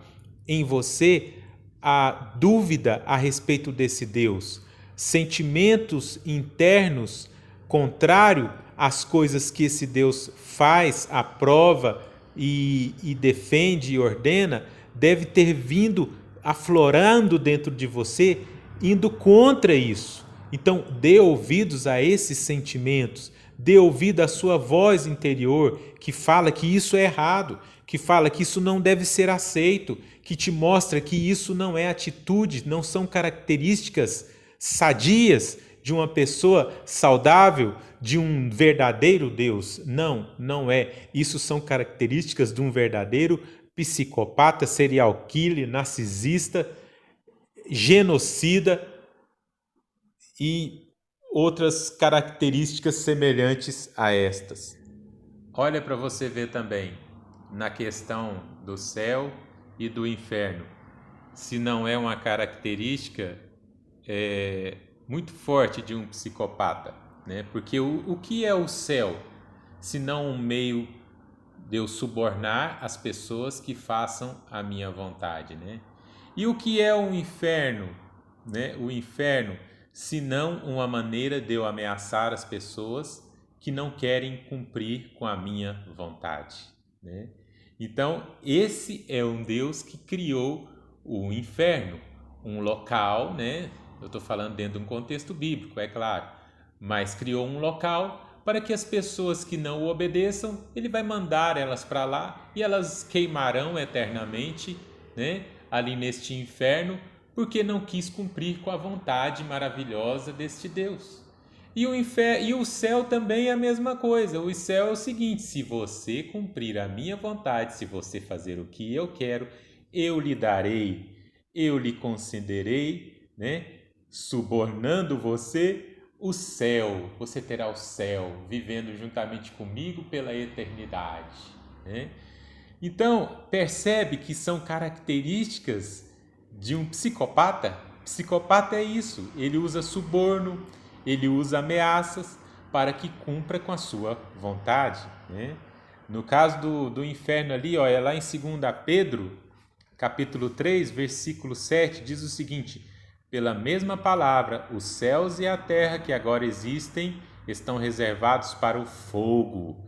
em você a dúvida a respeito desse Deus, sentimentos internos contrário às coisas que esse Deus faz, aprova e defende e ordena, deve ter vindo aflorando dentro de você, indo contra isso. Então, dê ouvidos a esses sentimentos, dê ouvido à sua voz interior que fala que isso é errado, que fala que isso não deve ser aceito, que te mostra que isso não é atitude, não são características sadias de uma pessoa saudável, de um verdadeiro Deus. Não, não é. Isso são características de um verdadeiro psicopata, serial killer, narcisista, genocida e outras características semelhantes a estas. Olha para você ver também na questão do céu e do inferno, se não é uma característica muito forte de um psicopata, né? Porque o que é o céu, se não um meio de eu subornar as pessoas que façam a minha vontade, né? E o que é o inferno, né? O inferno, se não uma maneira de eu ameaçar as pessoas que não querem cumprir com a minha vontade, né? Então, esse é um Deus que criou o inferno, um local, né? Eu estou falando dentro de um contexto bíblico, é claro, mas criou um local para que as pessoas que não o obedeçam, ele vai mandar elas para lá e elas queimarão eternamente, né? Ali neste inferno, porque não quis cumprir com a vontade maravilhosa deste Deus. E o céu também é a mesma coisa. O céu é o seguinte: se você cumprir a minha vontade, se você fazer o que eu quero, eu lhe darei, eu lhe concederei, né? Subornando você, o céu. Você terá o céu, vivendo juntamente comigo pela eternidade, né? Então, percebe que são características de um psicopata? Psicopata é isso, ele usa suborno, ele usa ameaças para que cumpra com a sua vontade, né? No caso do inferno ali, ó, é lá em 2 Pedro, capítulo 3, versículo 7, diz o seguinte: pela mesma palavra, os céus e a terra que agora existem estão reservados para o fogo,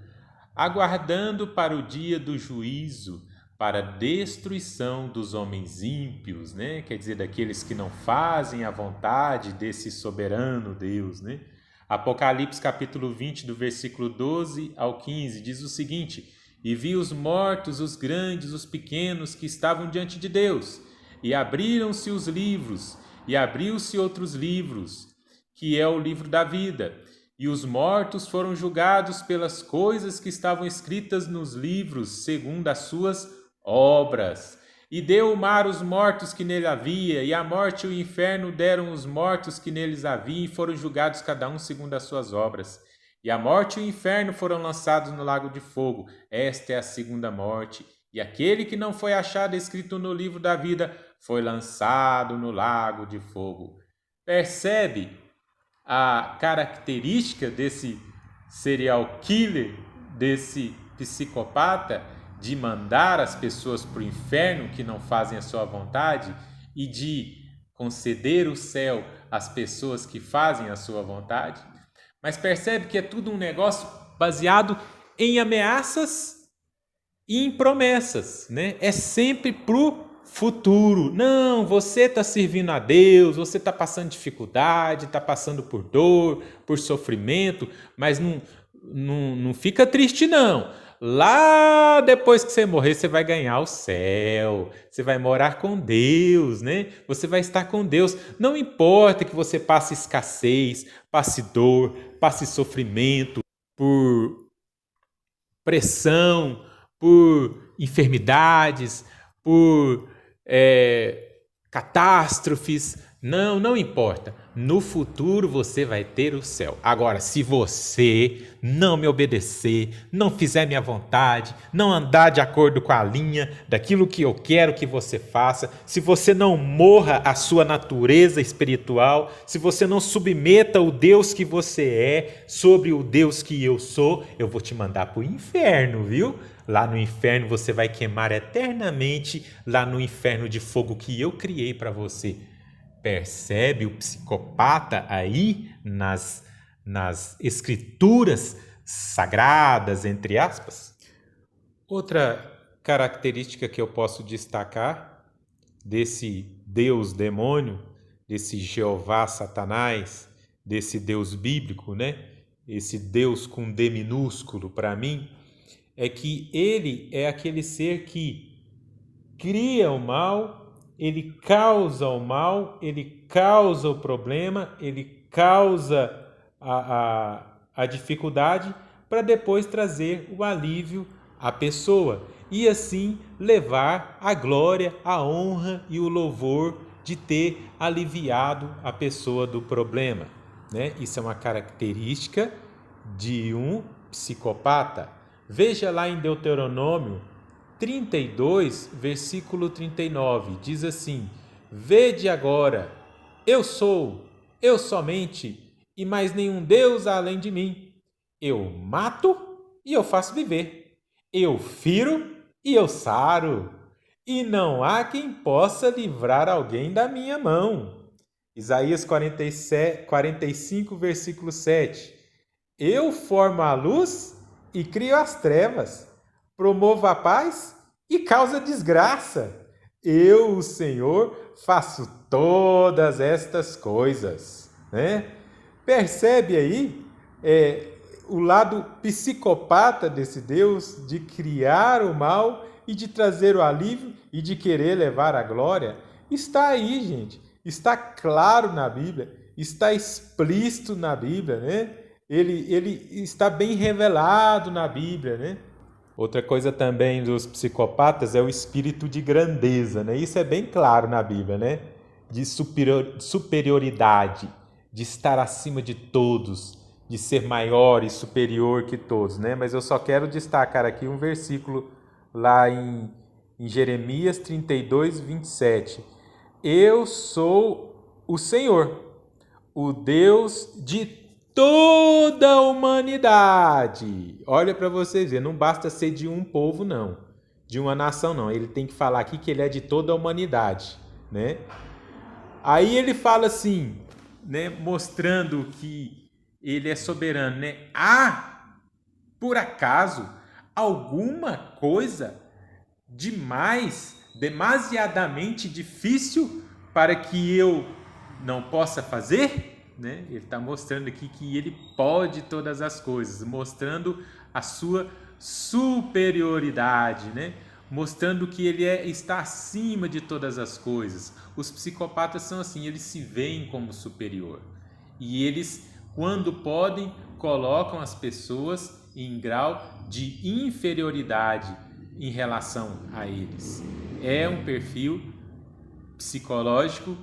aguardando para o dia do juízo, para a destruição dos homens ímpios, né? Quer dizer, daqueles que não fazem a vontade desse soberano Deus, né? Apocalipse capítulo 20, do versículo 12 ao 15, diz o seguinte: e vi os mortos, os grandes, os pequenos, que estavam diante de Deus, e abriram-se os livros, e abriu-se outros livros, que é o livro da vida. E os mortos foram julgados pelas coisas que estavam escritas nos livros, segundo as suas obras. E deu o mar os mortos que nele havia, e a morte e o inferno deram os mortos que neles havia, e foram julgados cada um segundo as suas obras. E a morte e o inferno foram lançados no lago de fogo. Esta é a segunda morte. E aquele que não foi achado escrito no livro da vida foi lançado no lago de fogo. Percebe a característica desse serial killer, desse psicopata, de mandar as pessoas para o inferno que não fazem a sua vontade e de conceder o céu às pessoas que fazem a sua vontade? Mas percebe que é tudo um negócio baseado em ameaças e em promessas, né? É sempre pro futuro. Não, você está servindo a Deus, você está passando dificuldade, está passando por dor, por sofrimento, mas não fica triste não. Lá depois que você morrer, você vai ganhar o céu, você vai morar com Deus, né? Você vai estar com Deus. Não importa que você passe escassez, passe dor, passe sofrimento, por pressão, por enfermidades, por catástrofes. Não importa. No futuro você vai ter o céu. Agora, se você não me obedecer, não fizer minha vontade, não andar de acordo com a linha daquilo que eu quero que você faça, se você não morra a sua natureza espiritual, se você não submeta o Deus que você é sobre o Deus que eu sou, eu vou te mandar para o inferno, viu? Lá no inferno você vai queimar eternamente, lá no inferno de fogo que eu criei para você. Percebe o psicopata aí nas escrituras sagradas, entre aspas? Outra característica que eu posso destacar desse Deus demônio, desse Jeová Satanás, desse Deus bíblico, né? Esse Deus com D minúsculo para mim, é que ele é aquele ser que cria o mal, ele causa o mal, ele causa o problema, ele causa a dificuldade para depois trazer o alívio à pessoa e assim levar a glória, a honra e o louvor de ter aliviado a pessoa do problema, né? Isso é uma característica de um psicopata. Veja lá em Deuteronômio 32, versículo 39, diz assim: Vede agora, eu sou, eu somente, e mais nenhum Deus além de mim. Eu mato e eu faço viver. Eu firo e eu saro. E não há quem possa livrar alguém da minha mão. Isaías 45, versículo 7. Eu formo a luz e crio as trevas. Promovo a paz e causa desgraça. Eu, o Senhor, faço todas estas coisas, né? Percebe aí o lado psicopata desse Deus de criar o mal e de trazer o alívio e de querer levar a glória? Está aí, gente. Está claro na Bíblia, está explícito na Bíblia, né? Ele está bem revelado na Bíblia, né? Outra coisa também dos psicopatas é o espírito de grandeza, né? Isso é bem claro na Bíblia, né? De superioridade, de estar acima de todos, de ser maior e superior que todos, né? Mas eu só quero destacar aqui um versículo lá em Jeremias 32, 27. Eu sou o Senhor, o Deus de toda a humanidade. Olha para vocês verem, não basta ser de um povo, não, de uma nação, não. Ele tem que falar aqui que ele é de toda a humanidade, né? Aí ele fala assim, né, mostrando que ele é soberano, né? Há, por acaso, alguma coisa demasiadamente difícil para que eu não possa fazer? Né? Ele está mostrando aqui que ele pode todas as coisas, mostrando a sua superioridade, né? Mostrando que ele está acima de todas as coisas. Os psicopatas são assim, eles se veem como superior. E eles, quando podem, colocam as pessoas em grau de inferioridade em relação a eles. É um perfil psicológico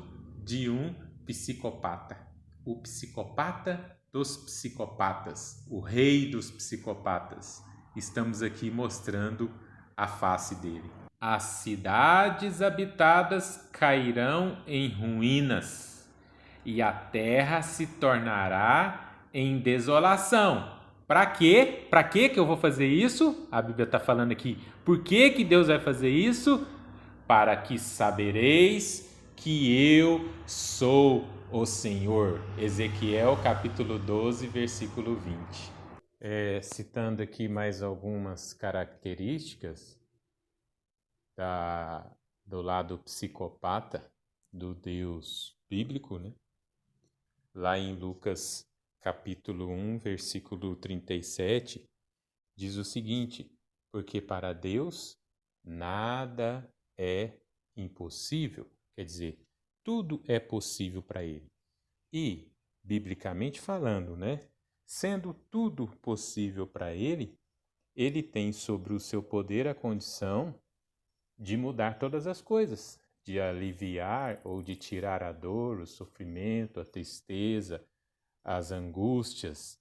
de um psicopata. O psicopata dos psicopatas, o rei dos psicopatas. Estamos aqui mostrando a face dele. As cidades habitadas cairão em ruínas, e a terra se tornará em desolação. Para quê? Para que eu vou fazer isso? A Bíblia está falando aqui. Por que Deus vai fazer isso? Para que sabereis que eu sou o Senhor. Ezequiel capítulo 12, versículo 20. Citando aqui mais algumas características do lado psicopata do Deus bíblico, né? Lá em Lucas capítulo 1, versículo 37, diz o seguinte: porque para Deus nada é impossível. Quer dizer, tudo é possível para Ele. E, biblicamente falando, né? Sendo tudo possível para Ele, Ele tem sobre o seu poder a condição de mudar todas as coisas, de aliviar ou de tirar a dor, o sofrimento, a tristeza, as angústias,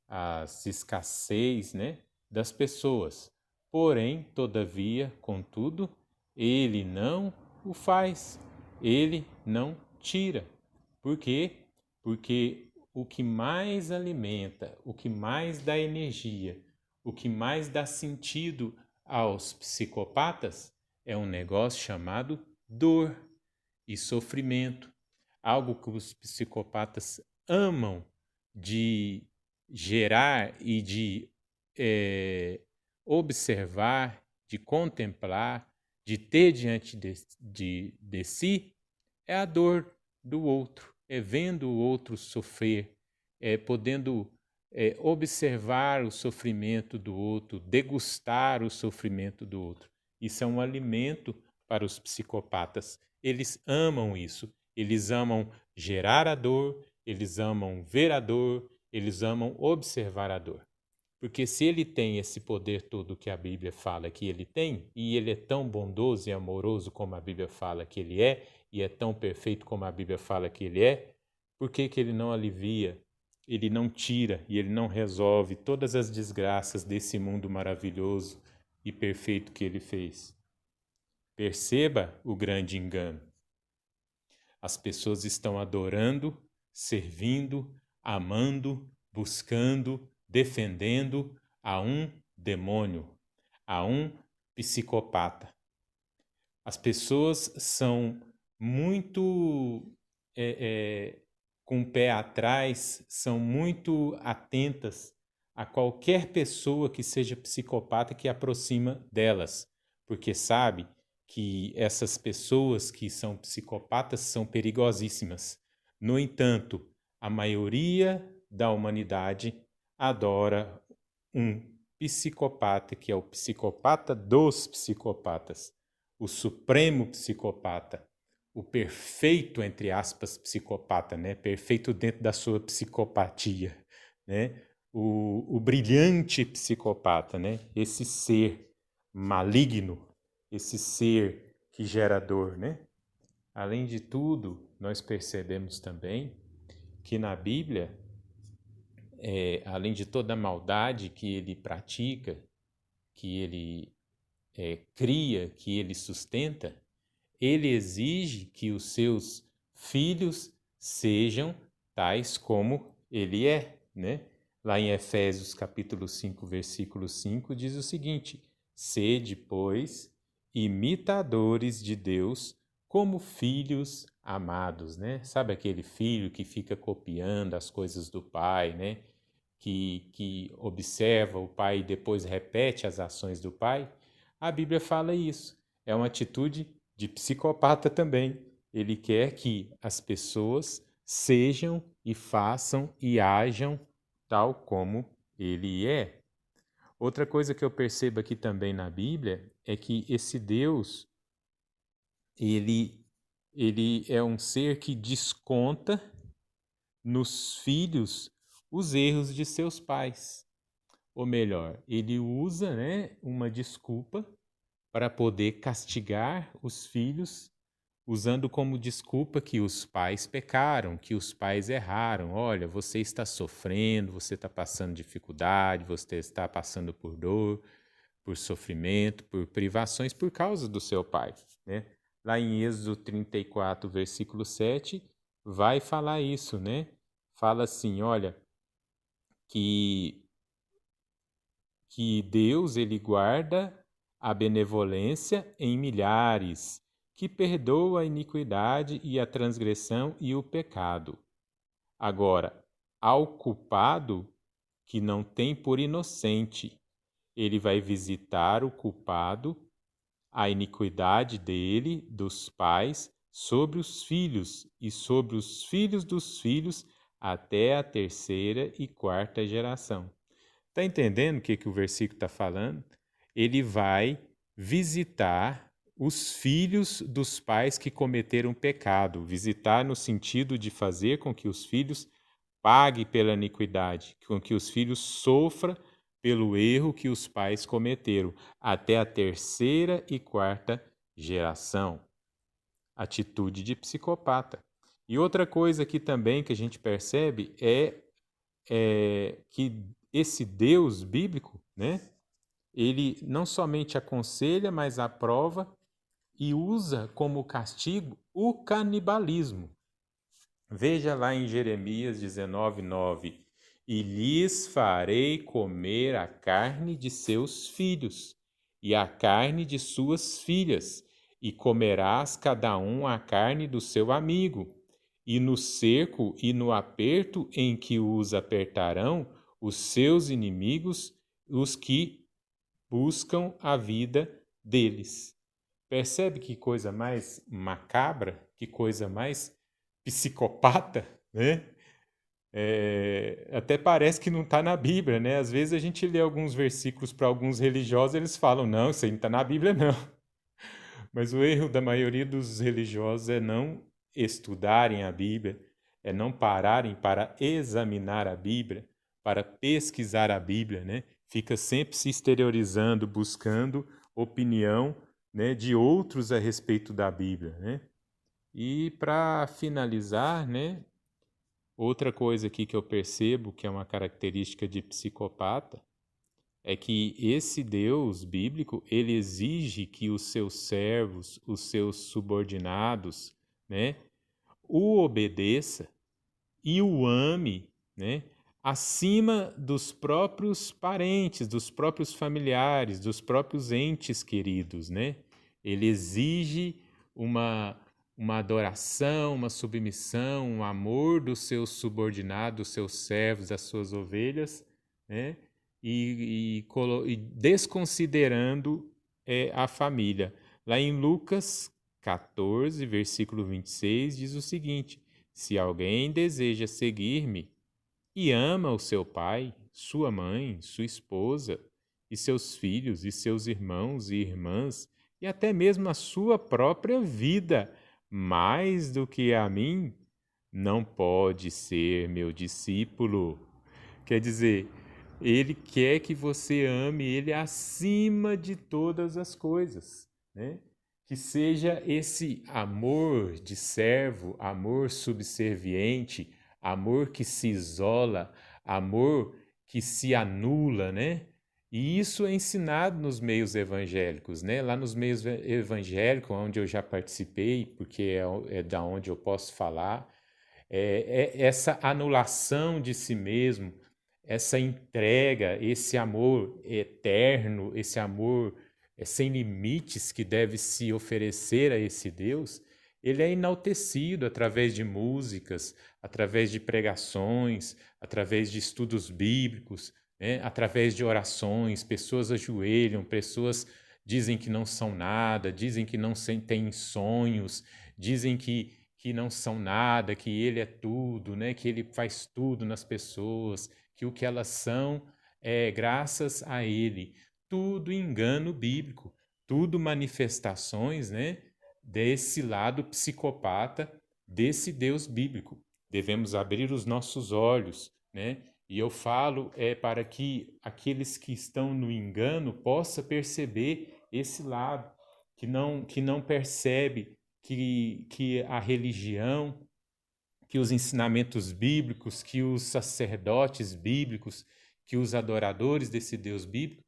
as escassez, né, das pessoas. Porém, todavia, contudo, ele não o faz, ele não tira. Por quê? Porque o que mais alimenta, o que mais dá energia, o que mais dá sentido aos psicopatas é um negócio chamado dor e sofrimento. Algo que os psicopatas amam de gerar e de observar, de contemplar, de ter diante de si, é a dor do outro, é vendo o outro sofrer, é podendo observar o sofrimento do outro, degustar o sofrimento do outro. Isso é um alimento para os psicopatas. Eles amam isso. Eles amam gerar a dor, eles amam ver a dor, eles amam observar a dor. Porque se ele tem esse poder todo que a Bíblia fala que ele tem, e ele é tão bondoso e amoroso como a Bíblia fala que ele é, e é tão perfeito como a Bíblia fala que ele é, por que ele não alivia, ele não tira e ele não resolve todas as desgraças desse mundo maravilhoso e perfeito que ele fez? Perceba o grande engano. As pessoas estão adorando, servindo, amando, buscando, defendendo a um demônio, a um psicopata. As pessoas são muito com o pé atrás, são muito atentas a qualquer pessoa que seja psicopata que aproxima delas, porque sabe que essas pessoas que são psicopatas são perigosíssimas. No entanto, a maioria da humanidade adora um psicopata, que é o psicopata dos psicopatas, o supremo psicopata, o perfeito, entre aspas, psicopata, né? Perfeito dentro da sua psicopatia, né? O brilhante psicopata, né? Esse ser maligno, esse ser que gera dor, né? Além de tudo, nós percebemos também que na Bíblia, além de toda a maldade que ele pratica, que ele cria, que ele sustenta, ele exige que os seus filhos sejam tais como ele é, né? Lá em Efésios capítulo 5, versículo 5, diz o seguinte: sede, pois, imitadores de Deus como filhos amados, né? Sabe aquele filho que fica copiando as coisas do pai, né? Que observa o pai e depois repete as ações do pai? A Bíblia fala isso. É uma atitude de psicopata também. Ele quer que as pessoas sejam e façam e ajam tal como ele é. Outra coisa que eu percebo aqui também na Bíblia é que esse Deus, ele é um ser que desconta nos filhos os erros de seus pais. Ou melhor, ele usa, né, uma desculpa para poder castigar os filhos, usando como desculpa que os pais pecaram, que os pais erraram. Olha, você está sofrendo, você está passando dificuldade, você está passando por dor, por sofrimento, por privações, por causa do seu pai, né? Lá em Êxodo 34, versículo 7, vai falar isso, né? Fala assim, olha, que Deus ele guarda a benevolência em milhares, que perdoa a iniquidade e a transgressão e o pecado. Agora, ao culpado que não tem por inocente, ele vai visitar o culpado, a iniquidade dele, dos pais, sobre os filhos e sobre os filhos dos filhos, até a terceira e quarta geração. Está entendendo o que o versículo está falando? Ele vai visitar os filhos dos pais que cometeram pecado. Visitar no sentido de fazer com que os filhos paguem pela iniquidade, com que os filhos sofram pelo erro que os pais cometeram, até a terceira e quarta geração. Atitude de psicopata. E outra coisa aqui também que a gente percebe é que esse Deus bíblico, né, ele não somente aconselha, mas aprova e usa como castigo o canibalismo. Veja lá em Jeremias 19:9: E lhes farei comer a carne de seus filhos e a carne de suas filhas, e comerás cada um a carne do seu amigo. E no cerco e no aperto em que os apertarão os seus inimigos, os que buscam a vida deles. Percebe que coisa mais macabra, que coisa mais psicopata, né? Até parece que não está na Bíblia, né? Às vezes a gente lê alguns versículos para alguns religiosos, eles falam, não, isso aí não está na Bíblia, não. Mas o erro da maioria dos religiosos é não estudarem a Bíblia, é não pararem para examinar a Bíblia, para pesquisar a Bíblia, né? Fica sempre se exteriorizando, buscando opinião, né, de outros a respeito da Bíblia, né? E para finalizar, né, outra coisa aqui que eu percebo que é uma característica de psicopata é que esse Deus bíblico, ele exige que os seus servos, os seus subordinados, né, o obedeça e o ame, né, acima dos próprios parentes, dos próprios familiares, dos próprios entes queridos, né? Ele exige uma adoração, uma submissão, um amor dos seus subordinados, dos seus servos, das suas ovelhas, né? E desconsiderando a família. Lá em Lucas 14, versículo 26, diz o seguinte: Se alguém deseja seguir-me e ama o seu pai, sua mãe, sua esposa, e seus filhos, e seus irmãos e irmãs, e até mesmo a sua própria vida, mais do que a mim, não pode ser meu discípulo. Quer dizer, ele quer que você ame ele acima de todas as coisas, né? Que seja esse amor de servo, amor subserviente, amor que se isola, amor que se anula, né? E isso é ensinado nos meios evangélicos, né? Lá nos meios evangélicos, onde eu já participei, porque é da onde eu posso falar, essa anulação de si mesmo, essa entrega, esse amor eterno, esse amor sem limites que deve se oferecer a esse Deus, ele é enaltecido através de músicas, através de pregações, através de estudos bíblicos, né? Através de orações, pessoas ajoelham, pessoas dizem que não são nada, dizem que não têm sonhos, dizem que não são nada, que ele é tudo, né? Que ele faz tudo nas pessoas, que o que elas são é graças a ele. Tudo engano bíblico, tudo manifestações, né, desse lado psicopata, desse Deus bíblico. Devemos abrir os nossos olhos, né? E eu falo para que aqueles que estão no engano possam perceber esse lado, que não percebe que a religião, que os ensinamentos bíblicos, que os sacerdotes bíblicos, que os adoradores desse Deus bíblico,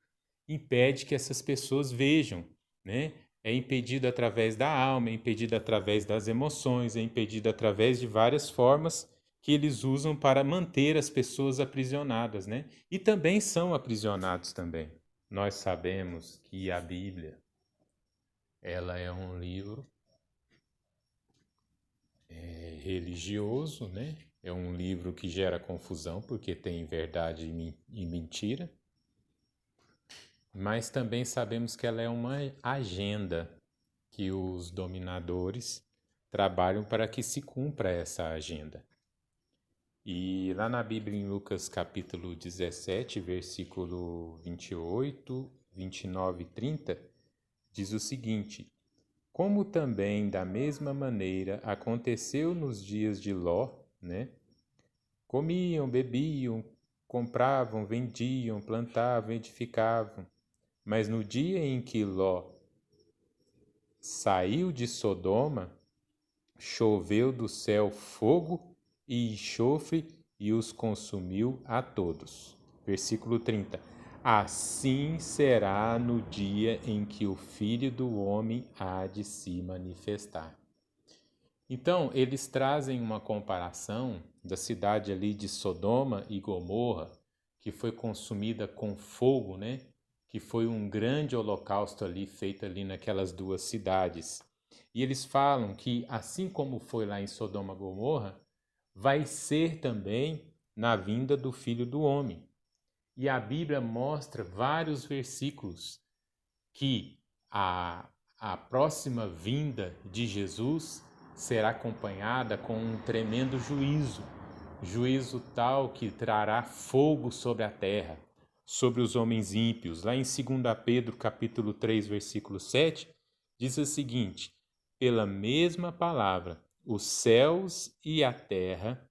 impede que essas pessoas vejam, né? É impedido através da alma, é impedido através das emoções, é impedido através de várias formas que eles usam para manter as pessoas aprisionadas, né? E também são aprisionados também. Nós sabemos que a Bíblia, ela é um livro religioso, né? É um livro que gera confusão porque tem verdade e mentira, mas também sabemos que ela é uma agenda que os dominadores trabalham para que se cumpra essa agenda. E lá na Bíblia, em Lucas capítulo 17, versículo 28, 29 e 30, diz o seguinte: como também da mesma maneira aconteceu nos dias de Ló, né? Comiam, bebiam, compravam, vendiam, plantavam, edificavam. Mas no dia em que Ló saiu de Sodoma, choveu do céu fogo e enxofre e os consumiu a todos. Versículo 30. Assim será no dia em que o Filho do Homem há de se manifestar. Então, eles trazem uma comparação da cidade ali de Sodoma e Gomorra, que foi consumida com fogo, né? Que foi um grande holocausto ali feito ali naquelas duas cidades. E eles falam que assim como foi lá em Sodoma e Gomorra, vai ser também na vinda do Filho do Homem. E a Bíblia mostra vários versículos que a próxima vinda de Jesus será acompanhada com um tremendo juízo, juízo tal que trará fogo sobre a terra, sobre os homens ímpios. Lá em 2 Pedro, capítulo 3, versículo 7, diz o seguinte: pela mesma palavra, os céus e a terra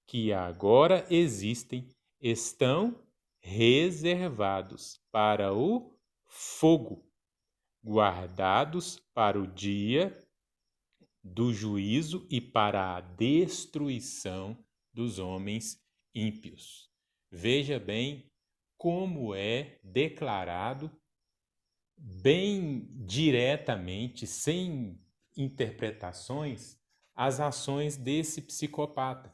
que agora existem estão reservados para o fogo, guardados para o dia do juízo e para a destruição dos homens ímpios. Veja bem como é declarado bem diretamente, sem interpretações, as ações desse psicopata,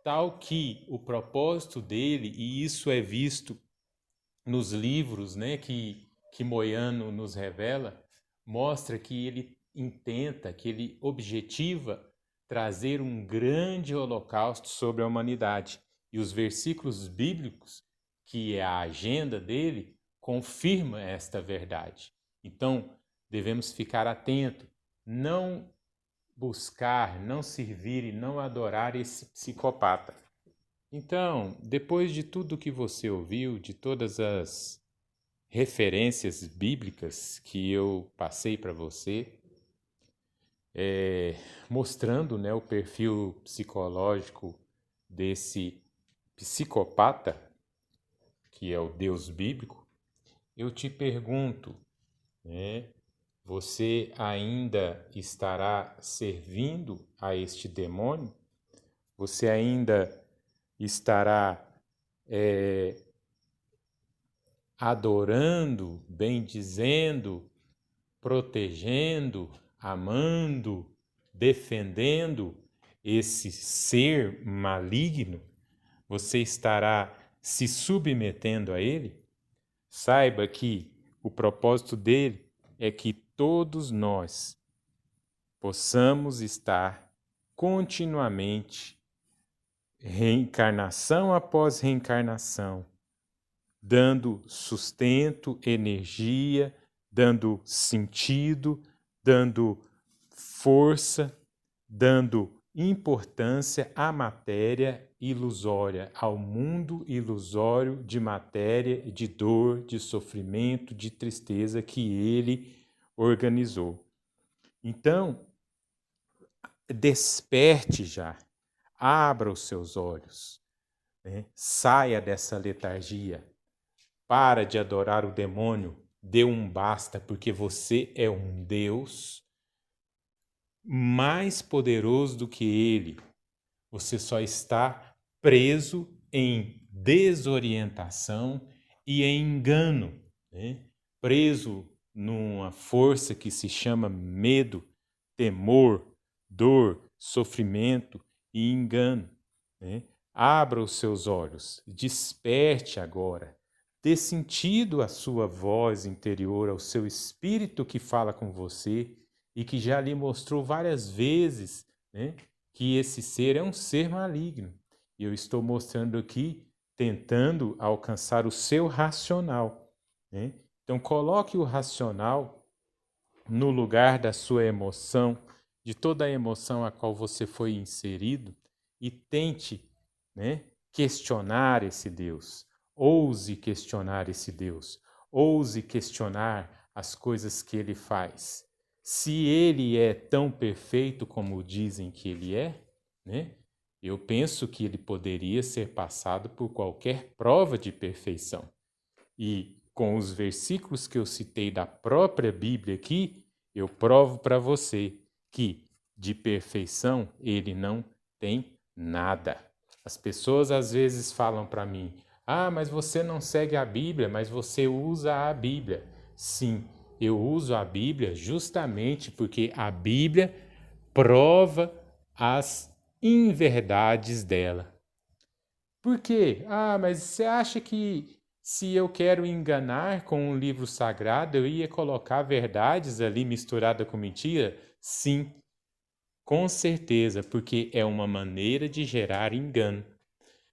tal que o propósito dele, e isso é visto nos livros, né, que Moyano nos revela, mostra que ele intenta, que ele objetiva trazer um grande holocausto sobre a humanidade. E os versículos bíblicos, que é a agenda dele, confirma esta verdade. Então, devemos ficar atentos, não buscar, não servir e não adorar esse psicopata. Então, depois de tudo que você ouviu, de todas as referências bíblicas que eu passei para você, mostrando, né, o perfil psicológico desse psicopata, que é o Deus bíblico, eu te pergunto, né, você ainda estará servindo a este demônio? Você ainda estará adorando, bendizendo, protegendo, amando, defendendo esse ser maligno? Você estará se submetendo a ele? Saiba que o propósito dele é que todos nós possamos estar continuamente, reencarnação após reencarnação, dando sustento, energia, dando sentido, dando força, dando importância à matéria ilusória, ao mundo ilusório de matéria, de dor, de sofrimento, de tristeza que ele organizou. Então, desperte já, abra os seus olhos, né? Saia dessa letargia, para de adorar o demônio, dê um basta, porque você é um Deus mais poderoso do que ele. Você só está preso em desorientação e em engano. né? Preso numa força que se chama medo, temor, dor, sofrimento e engano, né? Abra os seus olhos, desperte agora, dê sentido à sua voz interior, ao seu espírito que fala com você e que já lhe mostrou várias vezes, né, que esse ser é um ser maligno. E eu estou mostrando aqui, tentando alcançar o seu racional, né? Então coloque o racional no lugar da sua emoção, de toda a emoção a qual você foi inserido, e tente, né, questionar esse Deus. Ouse questionar esse Deus. Ouse questionar as coisas que ele faz. Se ele é tão perfeito como dizem que ele é, né, eu penso que ele poderia ser passado por qualquer prova de perfeição. E com os versículos que eu citei da própria Bíblia aqui, eu provo para você que de perfeição ele não tem nada. As pessoas às vezes falam para mim: "Ah, mas você não segue a Bíblia, mas você usa a Bíblia." Sim, eu uso a Bíblia justamente porque a Bíblia prova as inverdades dela. Por quê? Ah, mas você acha que se eu quero enganar com um livro sagrado, eu ia colocar verdades ali misturada com mentira? Sim, com certeza, porque é uma maneira de gerar engano.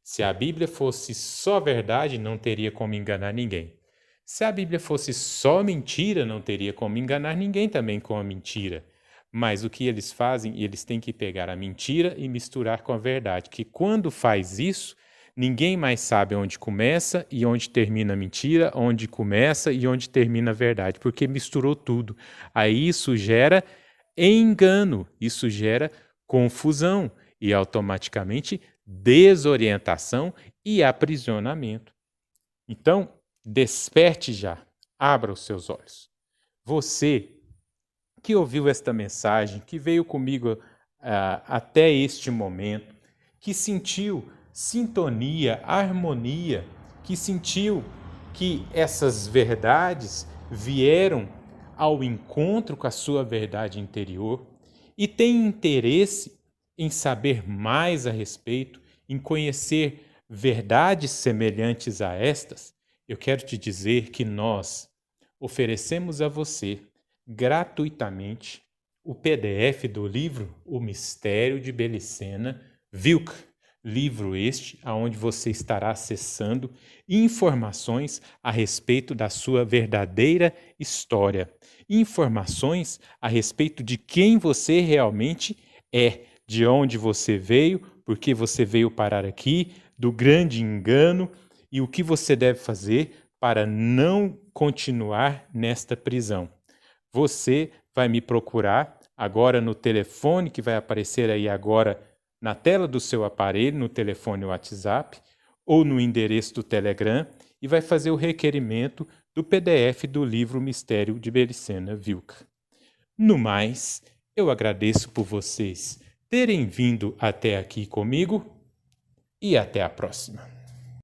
Se a Bíblia fosse só verdade, não teria como enganar ninguém. Se a Bíblia fosse só mentira, não teria como enganar ninguém também com a mentira. Mas o que eles fazem? Eles têm que pegar a mentira e misturar com a verdade, que quando faz isso, ninguém mais sabe onde começa e onde termina a mentira, onde começa e onde termina a verdade, porque misturou tudo. Aí isso gera engano, isso gera confusão e automaticamente desorientação e aprisionamento. Então, desperte já, abra os seus olhos. Você que ouviu esta mensagem, que veio comigo até este momento, que sentiu sintonia, harmonia, que sentiu que essas verdades vieram ao encontro com a sua verdade interior e tem interesse em saber mais a respeito, em conhecer verdades semelhantes a estas, eu quero te dizer que nós oferecemos a você gratuitamente o PDF do livro O Mistério de Belicena Wilke, livro este aonde você estará acessando informações a respeito da sua verdadeira história, informações a respeito de quem você realmente é, de onde você veio, por que você veio parar aqui, do grande engano e o que você deve fazer para não continuar nesta prisão. Você vai me procurar agora no telefone que vai aparecer aí agora na tela do seu aparelho, no telefone WhatsApp ou no endereço do Telegram e vai fazer o requerimento do PDF do livro Mistério de Belicena Wilke. No mais, eu agradeço por vocês terem vindo até aqui comigo e até a próxima.